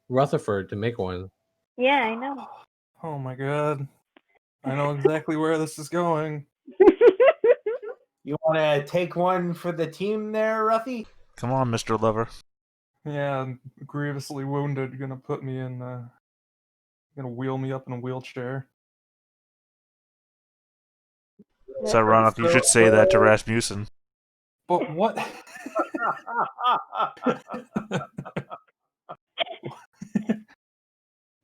Speaker 1: Rutherford to make one.
Speaker 3: Yeah, I know.
Speaker 4: Oh my god. I know exactly where this is going.
Speaker 2: You want to take one for the team there, Ruffy?
Speaker 5: Come on, Mr. Lover.
Speaker 4: Yeah, I'm grievously wounded. Gonna put me in, gonna wheel me up in a wheelchair.
Speaker 5: So, Ronald, you should say that to Rasmussen.
Speaker 4: But what?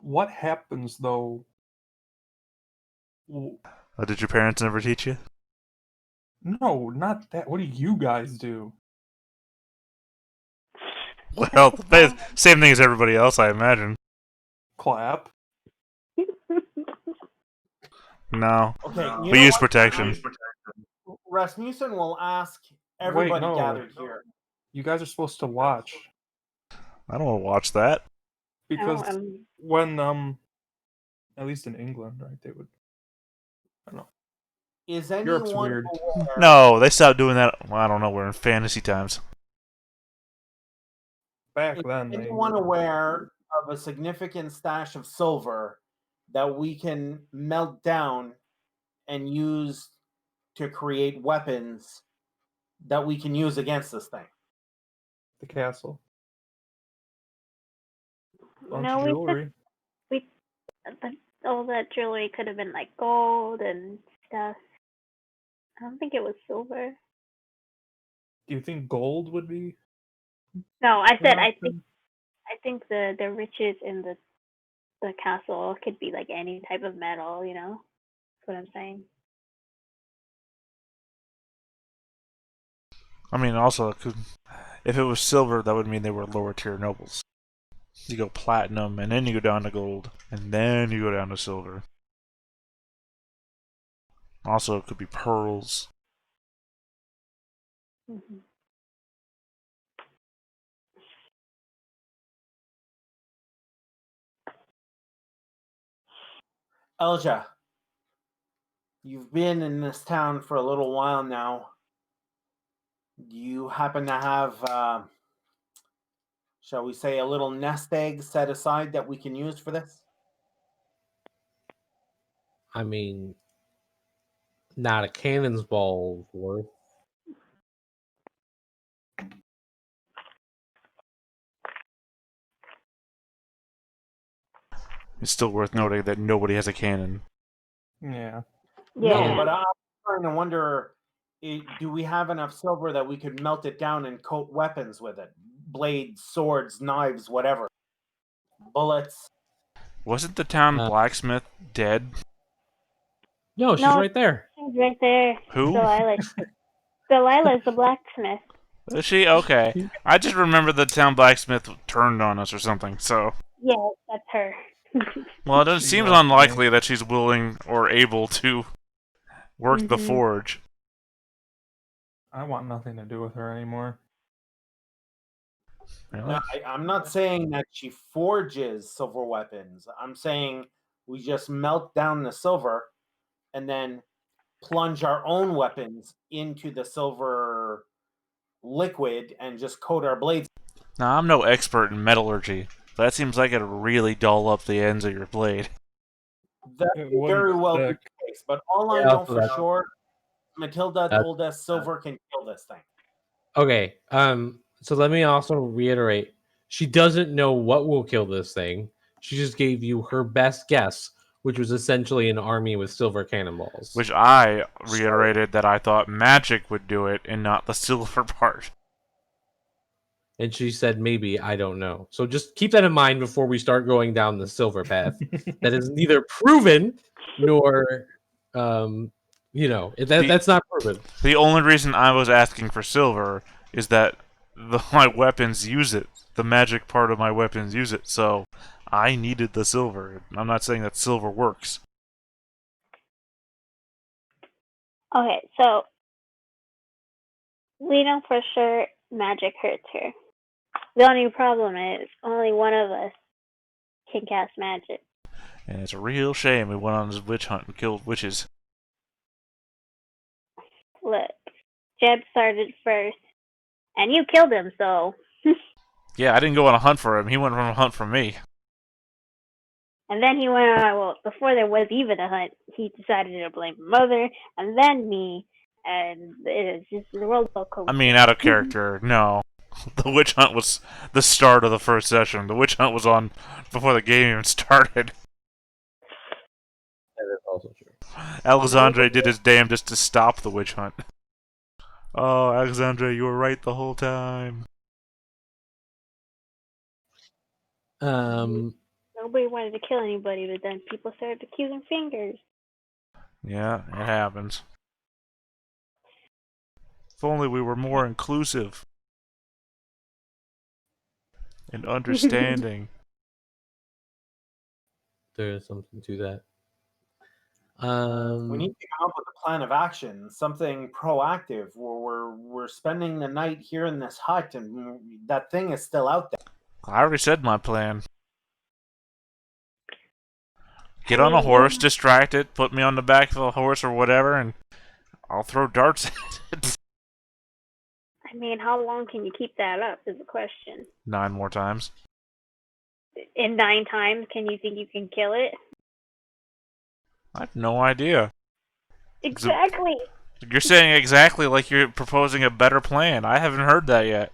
Speaker 4: What happens though?
Speaker 5: Did your parents never teach you?
Speaker 4: No, not that. What do you guys do?
Speaker 5: Well, same thing as everybody else, I imagine.
Speaker 4: Clap.
Speaker 5: No.
Speaker 2: Okay, you
Speaker 5: We
Speaker 2: know
Speaker 5: use
Speaker 2: what?
Speaker 5: protection.
Speaker 2: Rasmussen will ask everybody
Speaker 4: no.
Speaker 2: gathered here.
Speaker 4: You guys are supposed to watch
Speaker 5: I don't want to watch that.
Speaker 4: because
Speaker 3: Oh,
Speaker 4: when at least in England, right? They would. I don't know.
Speaker 2: Is
Speaker 4: Europe's
Speaker 2: anyone
Speaker 4: weird.
Speaker 2: aware?
Speaker 5: No, they stopped doing that. Well, I don't know. We're in fantasy times.
Speaker 4: Back
Speaker 2: Is
Speaker 4: then, they
Speaker 2: anyone aware of a significant stash of silver that we can melt down and use to create weapons that we can use against this thing?
Speaker 4: the castle, bunch
Speaker 3: no,
Speaker 4: of jewelry.
Speaker 3: all that jewelry could have been like gold and stuff. I don't think it was silver.
Speaker 4: Do you think gold would be?
Speaker 3: No, I said
Speaker 4: an
Speaker 3: I
Speaker 4: option?
Speaker 3: think the riches in the castle could be like any type of metal, you know? That's what I'm saying.
Speaker 5: I mean, also, if it was silver, that would mean they were lower tier nobles. You go platinum, and then you go down to gold, and then you go down to silver. Also, it could be pearls.
Speaker 3: Mm-hmm.
Speaker 2: Elja, you've been in this town for a little while now. Do you happen to have, shall we say, a little nest egg set aside that we can use for this?
Speaker 1: I mean, not a cannon's ball worth.
Speaker 5: It's still worth noting that nobody has a cannon.
Speaker 4: Yeah.
Speaker 2: No,
Speaker 3: Yeah.
Speaker 2: but I'm trying to wonder, do we have enough silver that we could melt it down and coat weapons with it? Blades, swords, knives, whatever. Bullets.
Speaker 5: Wasn't the town
Speaker 1: Uh,
Speaker 5: blacksmith dead?
Speaker 1: No, she's
Speaker 3: No.
Speaker 1: right there.
Speaker 3: She's right there.
Speaker 5: Who?
Speaker 3: Delilah's the blacksmith.
Speaker 5: Is she? Okay. I just remember the town blacksmith turned on us or something, so...
Speaker 3: Yes, that's her.
Speaker 5: Well, it
Speaker 4: She
Speaker 5: seems
Speaker 4: left
Speaker 5: unlikely that she's willing or able to work the
Speaker 3: Mhm.
Speaker 5: forge.
Speaker 4: I want nothing to do with her anymore.
Speaker 5: Really?
Speaker 2: No, I'm not saying that she forges silver weapons. I'm saying we just melt down the silver and then plunge our own weapons into the silver liquid and just coat our blades.
Speaker 5: Now, I'm no expert in metallurgy, but that seems like it'd really dull up the ends of your blade.
Speaker 2: That
Speaker 4: It
Speaker 2: could very
Speaker 4: wouldn't
Speaker 2: well be
Speaker 4: stick.
Speaker 2: the case. But all I
Speaker 1: Yeah,
Speaker 2: know
Speaker 1: also
Speaker 2: for
Speaker 1: that-
Speaker 2: sure, Matilda told us silver can kill this thing.
Speaker 1: Okay. So let me also reiterate. She doesn't know what will kill this thing. She just gave you her best guess, which was essentially an army with silver cannonballs.
Speaker 5: Which I reiterated that I thought magic would do it and not the silver part.
Speaker 1: And she said, maybe, I don't know. So just keep that in mind before we start going down the silver path. That is neither proven nor, that's not proven.
Speaker 5: The only reason I was asking for silver is that my weapons use it. The magic part of my weapons use it, so I needed the silver. I'm not saying that silver works.
Speaker 3: Okay, so we know for sure magic hurts her. The only problem is only one of us can cast magic.
Speaker 5: And it's a real shame we went on this witch hunt and killed witches.
Speaker 3: Look, Jeb started first, and you killed him, so.
Speaker 5: Yeah, I didn't go on a hunt for him. He went on a hunt for me.
Speaker 3: And then he went on, well, before there was even a hunt, he decided to blame Mother, and then me, and it's just the world felt cold.
Speaker 5: I mean, out of character, no. The witch hunt was the start of the first session. The witch hunt was on before the game even started.
Speaker 1: That is also true.
Speaker 5: Alexandre did his damnedest to stop the witch hunt. Oh, Alexandre, you were right the whole time.
Speaker 3: Nobody wanted to kill anybody, but then people started accusing fingers.
Speaker 5: Yeah, it happens. If only we were more inclusive and understanding.
Speaker 1: There is something to that.
Speaker 2: We need to come up with a plan of action, something proactive. Where we're spending the night here in this hut, and that thing is still out there.
Speaker 5: I already said my plan. Get on a horse, distract it, put me on the back of a horse or whatever, and I'll throw darts at it.
Speaker 3: I mean, how long can you keep that up is the question.
Speaker 5: 9 more times.
Speaker 3: In 9 times, can you think you can kill it?
Speaker 5: I have no idea.
Speaker 3: Exactly.
Speaker 5: You're saying exactly like you're proposing a better plan. I haven't heard that yet.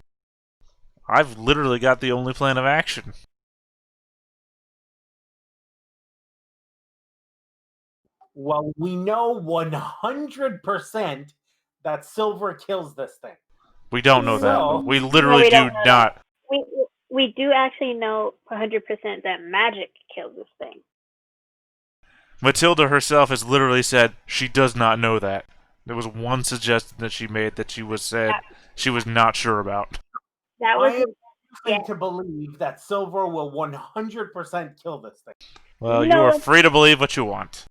Speaker 5: I've literally got the only plan of action.
Speaker 2: Well, we know 100% that silver kills this thing.
Speaker 5: We don't know
Speaker 2: So-
Speaker 5: that. We literally
Speaker 3: we
Speaker 5: do
Speaker 3: don't know
Speaker 5: not.
Speaker 3: We do actually know 100% that magic kills this thing.
Speaker 5: Matilda herself has literally said she does not know that. There was one suggestion that she made that she was not sure about.
Speaker 3: That
Speaker 2: I
Speaker 3: was
Speaker 2: am
Speaker 3: yeah.
Speaker 2: to believe that silver will 100% kill this thing.
Speaker 5: Well, you
Speaker 3: No.
Speaker 5: are free to believe what you want.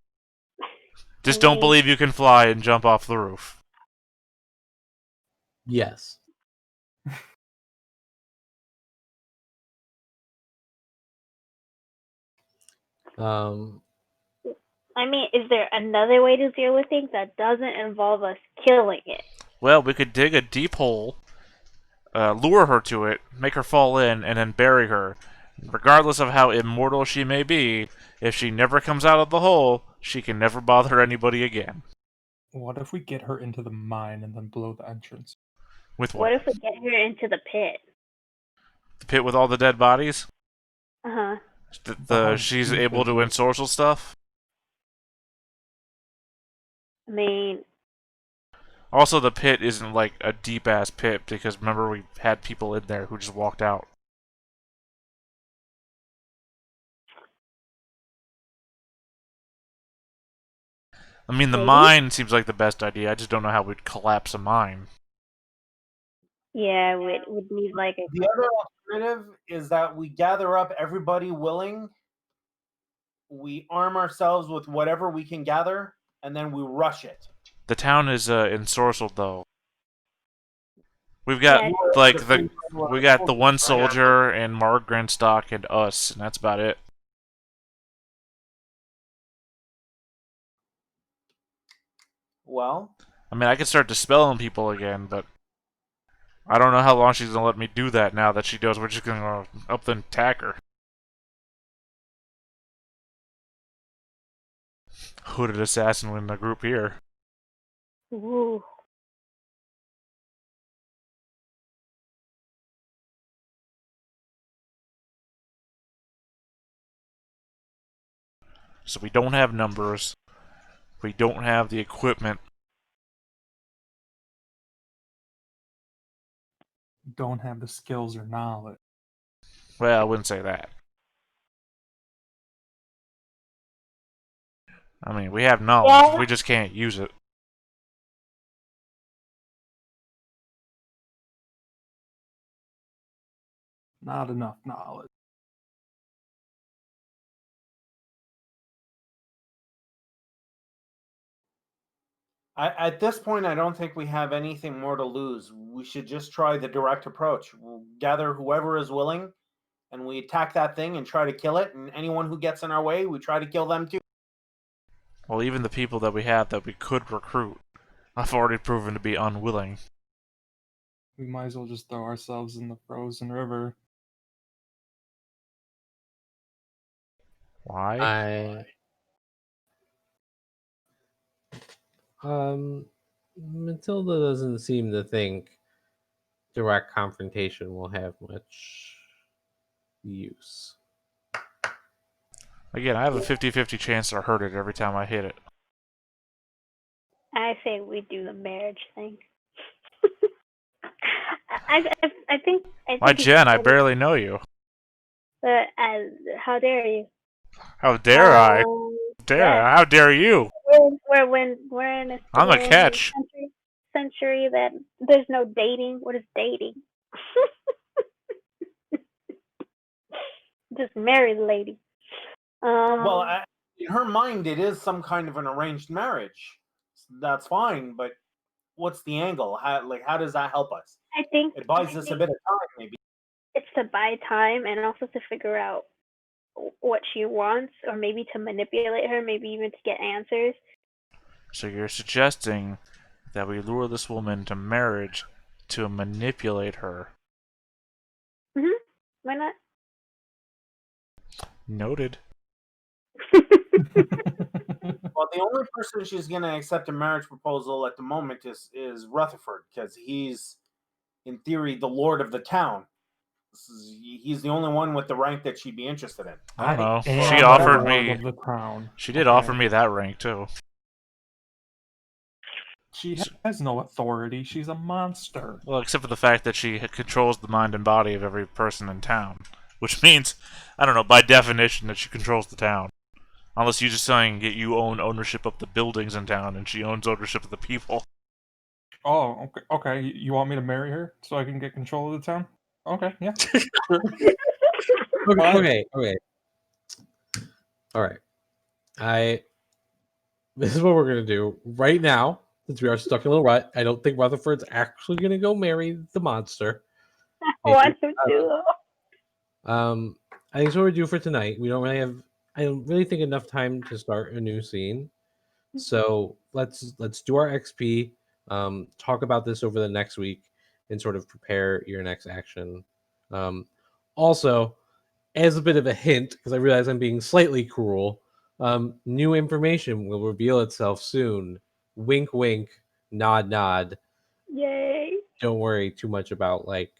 Speaker 5: Just don't believe you can fly and jump off the roof.
Speaker 1: Yes.
Speaker 3: I mean, is there another way to deal with things that doesn't involve us killing it?
Speaker 5: Well, we could dig a deep hole, lure her to it, make her fall in, and then bury her. Regardless of how immortal she may be, if she never comes out of the hole, she can never bother anybody again.
Speaker 4: What if we get her into the mine and then blow the entrance?
Speaker 5: With
Speaker 3: What
Speaker 5: what?
Speaker 3: if we get her into the pit?
Speaker 5: The pit with all the dead bodies?
Speaker 3: Uh huh.
Speaker 5: She's able to ensorcel stuff?
Speaker 3: I mean,
Speaker 5: Also, the pit isn't like a deep ass pit because remember we had people in there who just walked out. I mean, the
Speaker 3: Maybe?
Speaker 5: mine seems like the best idea. I just don't know how we'd collapse a mine.
Speaker 3: yeah, we'd need like a.
Speaker 2: The other alternative is that we gather up everybody willing, we arm ourselves with whatever we can gather, and then we rush it.
Speaker 5: The town is ensorcelled though. We've got
Speaker 3: Yeah.
Speaker 5: like we got the one soldier and Mark Grandstock and us, and that's about it.
Speaker 2: Well,
Speaker 5: I mean, I could start dispelling people again, but I don't know how long she's gonna let me do that. Now that she knows we're just gonna up and attack her. Hooded assassin in the group here.
Speaker 3: Ooh.
Speaker 5: So we don't have numbers. We don't have the equipment.
Speaker 4: Don't have the skills or knowledge.
Speaker 5: Well, I wouldn't say that. I mean, we have knowledge.
Speaker 3: Yeah.
Speaker 5: We just can't use it.
Speaker 4: Not enough knowledge.
Speaker 2: at this point, I don't think we have anything more to lose. We should just try the direct approach. We'll gather whoever is willing, and we attack that thing and try to kill it. And anyone who gets in our way, we try to kill them too.
Speaker 5: Well, even the people that we have that we could recruit, I've already proven to be unwilling.
Speaker 4: We might as well just throw ourselves in the frozen river.
Speaker 5: Why?
Speaker 1: Matilda doesn't seem to think direct confrontation will have much use.
Speaker 5: Again, I have a 50-50 chance to hurt it every time I hit it.
Speaker 3: I say we do the marriage thing. I think.
Speaker 5: Why, Jen, I barely know you.
Speaker 3: But how dare you?
Speaker 5: How dare I?
Speaker 3: Yeah.
Speaker 5: How dare you?
Speaker 3: We're in a
Speaker 5: I'm a catch.
Speaker 3: Century that there's no dating. What is dating? Just marry the lady.
Speaker 2: Well, in her mind, it is some kind of an arranged marriage. That's fine, but what's the angle? How does that help us?
Speaker 3: I think
Speaker 2: It buys us a bit of time, maybe.
Speaker 3: it's to buy time and also to figure out what she wants, or maybe to manipulate her, maybe even to get answers.
Speaker 5: So you're suggesting that we lure this woman to marriage to manipulate her?
Speaker 3: Why not?
Speaker 5: Noted.
Speaker 2: Well, the only person she's going to accept a marriage proposal at the moment is Rutherford, because he's, in theory, the lord of the town. He's the only one with the rank that she'd be interested in.
Speaker 5: I don't know.
Speaker 4: am
Speaker 5: She
Speaker 4: the
Speaker 5: offered
Speaker 4: lord
Speaker 5: me.
Speaker 4: of the crown.
Speaker 5: She did
Speaker 4: Okay.
Speaker 5: offer me that rank too.
Speaker 4: She has no authority. She's a monster.
Speaker 5: Well, except for the fact that she controls the mind and body of every person in town, which means, I don't know, by definition, that she controls the town. Unless you're just saying you own ownership of the buildings in town, and she owns ownership of the people.
Speaker 4: Oh, okay. Okay, you want me to marry her so I can get control of the town? Okay, yeah.
Speaker 1: Okay. All right. This is what we're gonna do right now, since we are stuck in a little rut. I don't think Rutherford's actually gonna go marry the monster.
Speaker 3: I want him to.
Speaker 1: I think it's what we do for tonight. We don't really have I don't really think enough time to start a new scene. So let's do our XP. Talk about this over the next week and sort of prepare your next action. Also, as a bit of a hint, because I realize I'm being slightly cruel, new information will reveal itself soon. Wink, wink, nod, nod.
Speaker 3: Yay!
Speaker 1: Don't worry too much about like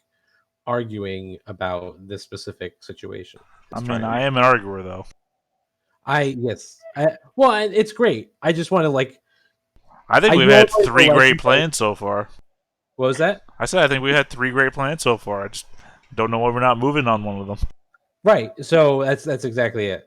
Speaker 1: arguing about this specific situation.
Speaker 5: I
Speaker 1: It's
Speaker 5: mean,
Speaker 1: fine.
Speaker 5: I am an arguer though.
Speaker 1: Well, it's great. I just want to like.
Speaker 5: I think
Speaker 1: I
Speaker 5: we've
Speaker 1: know,
Speaker 5: had
Speaker 1: like,
Speaker 5: three
Speaker 1: like,
Speaker 5: great
Speaker 1: you guys-
Speaker 5: plans so far.
Speaker 1: What was that?
Speaker 5: I said I think we had 3 great plans so far. I just don't know why we're not moving on one of them.
Speaker 1: Right. So that's exactly it.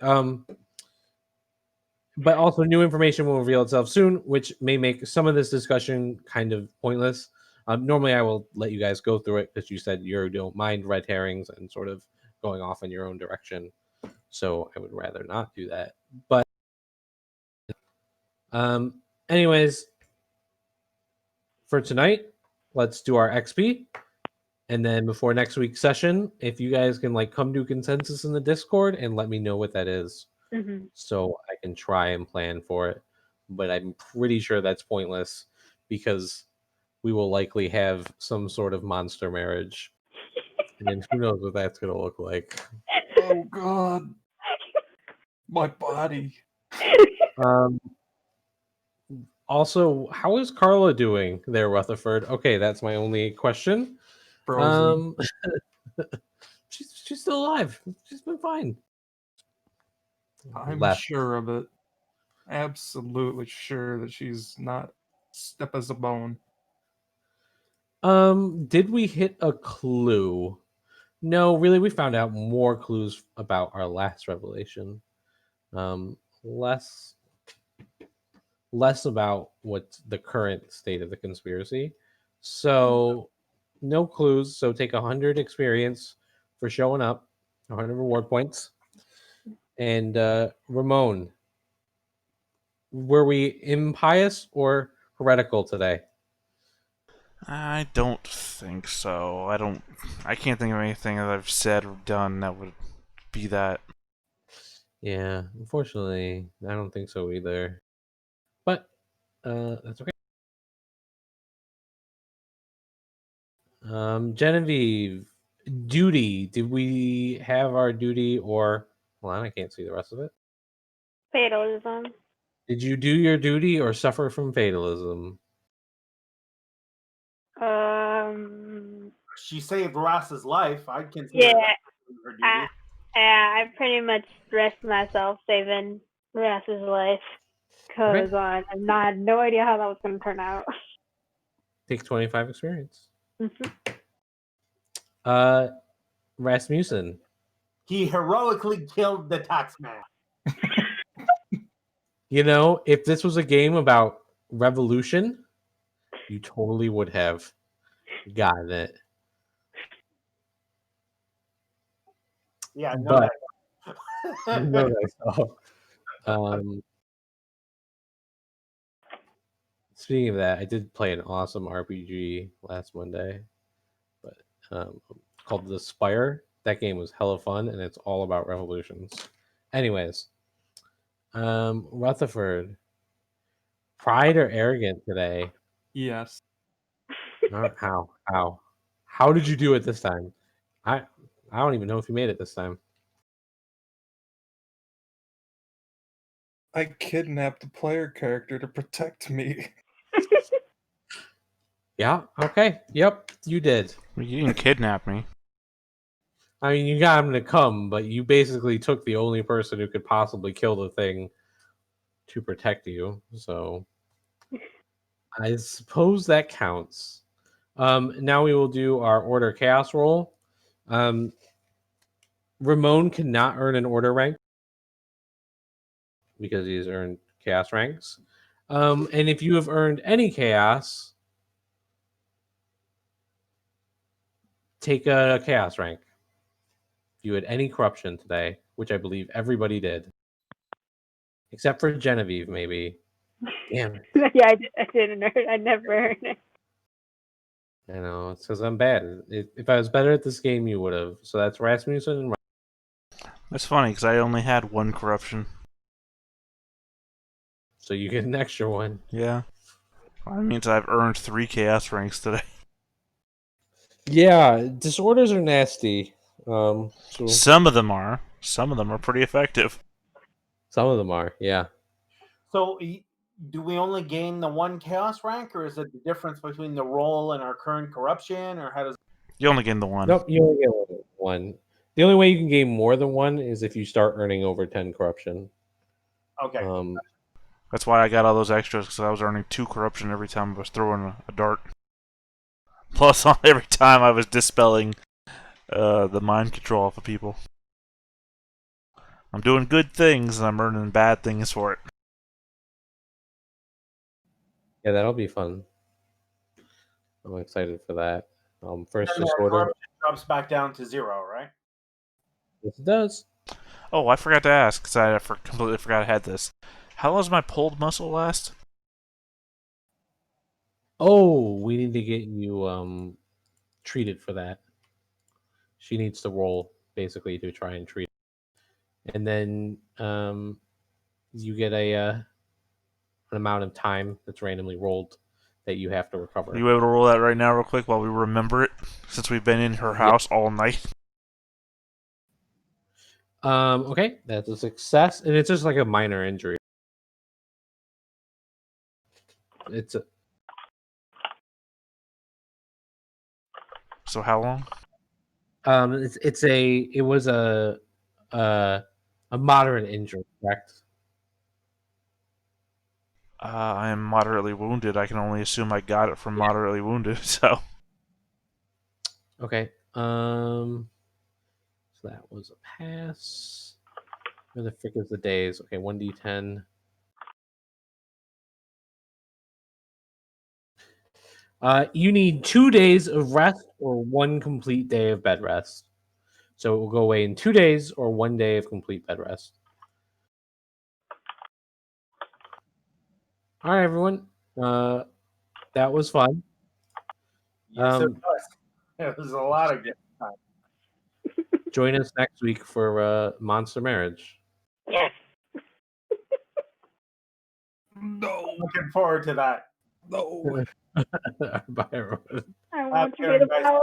Speaker 1: But also new information will reveal itself soon, which may make some of this discussion kind of pointless. Normally, I will let you guys go through it because you said you don't mind red herrings and sort of going off in your own direction. So I would rather not do that. But anyways, for tonight, let's do our XP. And then before next week's session, if you guys can like come to consensus in the Discord and let me know what that is, so I can try and plan for it. But I'm pretty sure that's pointless because we will likely have some sort of monster marriage, and who knows what that's gonna look like.
Speaker 4: Oh God, my body.
Speaker 1: Also, how is Carla doing there, Rutherford? Okay, that's my only question.
Speaker 4: Frozen.
Speaker 1: She's still alive. She's been fine.
Speaker 4: I'm
Speaker 1: Left.
Speaker 4: sure of it. Absolutely sure that she's not stiff as a bone.
Speaker 1: Did we hit a clue? No, really, we found out more clues about our last revelation. Less about what's the current state of the conspiracy. So no clues. So take 100 experience for showing up, 100 reward points. And Ramon, were we impious or heretical today?
Speaker 5: I don't think so. I can't think of anything that I've said or done that would be that.
Speaker 1: Yeah, unfortunately, I don't think so either. But that's okay. Genevieve, duty. Did we have our duty or hold on, I can't see the rest of it.
Speaker 3: Fatalism.
Speaker 1: Did you do your duty or suffer from fatalism?
Speaker 2: She saved Ross's life. I'd consider
Speaker 3: Yeah,
Speaker 2: that her duty.
Speaker 3: I pretty much risked myself saving Rass's life because I had no idea how that was going to turn out.
Speaker 1: Take 25 experience.
Speaker 3: Mhm.
Speaker 1: Rasmussen.
Speaker 2: He heroically killed the tax man.
Speaker 1: You know, if this was a game about revolution, you totally would have gotten it.
Speaker 2: Yeah, no.
Speaker 1: But you know that. Speaking of that, I did play an awesome RPG last Monday, but called The Spire. That game was hella fun, and it's all about revolutions. Anyways, Rutherford, pride or arrogant today?
Speaker 4: Yes.
Speaker 1: How did you do it this time? I don't even know if you made it this time.
Speaker 4: I kidnapped the player character to protect me.
Speaker 1: Yeah. Okay. Yep. You did.
Speaker 5: You didn't kidnap me.
Speaker 1: I mean, you got him to come, but you basically took the only person who could possibly kill the thing to protect you. So I suppose that counts. Now we will do our order chaos roll. Ramon cannot earn an order rank because he's earned chaos ranks. And if you have earned any chaos, take a chaos rank. If you had any corruption today, which I believe everybody did, except for Genevieve, maybe. Damn it.
Speaker 3: Yeah, I didn't earn. I never earned it.
Speaker 1: I know, it's because I'm bad. If I was better at this game, you would have. So that's Rasmussen and
Speaker 5: That's funny because I only had 1 corruption.
Speaker 1: So you get an extra one.
Speaker 5: Yeah. That means I've earned 3 chaos ranks today.
Speaker 1: Yeah, disorders are nasty. So
Speaker 5: Some of them are. Some of them are pretty effective.
Speaker 1: some of them are, yeah.
Speaker 2: So, do we only gain the 1 chaos rank, or is it the difference between the roll and our current corruption, or how does?
Speaker 5: You only gain the 1.
Speaker 1: Nope, you only get one. The only way you can gain more than one is if you start earning over 10 corruption.
Speaker 2: Okay.
Speaker 5: That's why I got all those extras, because I was earning 2 corruption every time I was throwing a dart. Plus, every time I was dispelling the mind control off of people. I'm doing good things, and I'm earning bad things for it.
Speaker 1: Yeah, that'll be fun. I'm excited for that. First
Speaker 2: And our
Speaker 1: disorder.
Speaker 2: corruption drops back down to 0, right?
Speaker 1: Yes, it does.
Speaker 5: Oh, I forgot to ask, because I completely forgot I had this. How long does my pulled muscle last?
Speaker 1: Oh, we need to get you treated for that. She needs to roll basically to try and treat it. And then you get an amount of time that's randomly rolled that you have to recover.
Speaker 5: Are you able to roll that right now real quick while we remember it? Since we've been in her house all night.
Speaker 1: Okay, that's a success, and it's just like a minor injury. It's a,
Speaker 5: So how long?
Speaker 1: it was a moderate injury, correct?
Speaker 5: I am moderately wounded. I can only assume I got it from moderately wounded, so.
Speaker 1: Okay. So that was a pass. Where the frick is the days? Okay, 1d10. You need 2 days of rest or 1 complete day of bed rest. So it will go away in 2 days or 1 day of complete bed rest. All right, everyone. That was fun.
Speaker 2: Yes, it was. It was a lot of good time.
Speaker 1: Join us next week for Monster Marriage.
Speaker 3: Yes.
Speaker 4: No,
Speaker 2: Looking forward to that.
Speaker 4: no.
Speaker 1: Bye, everyone.
Speaker 3: I want to
Speaker 2: Have
Speaker 3: be the
Speaker 2: fun, guys.
Speaker 3: power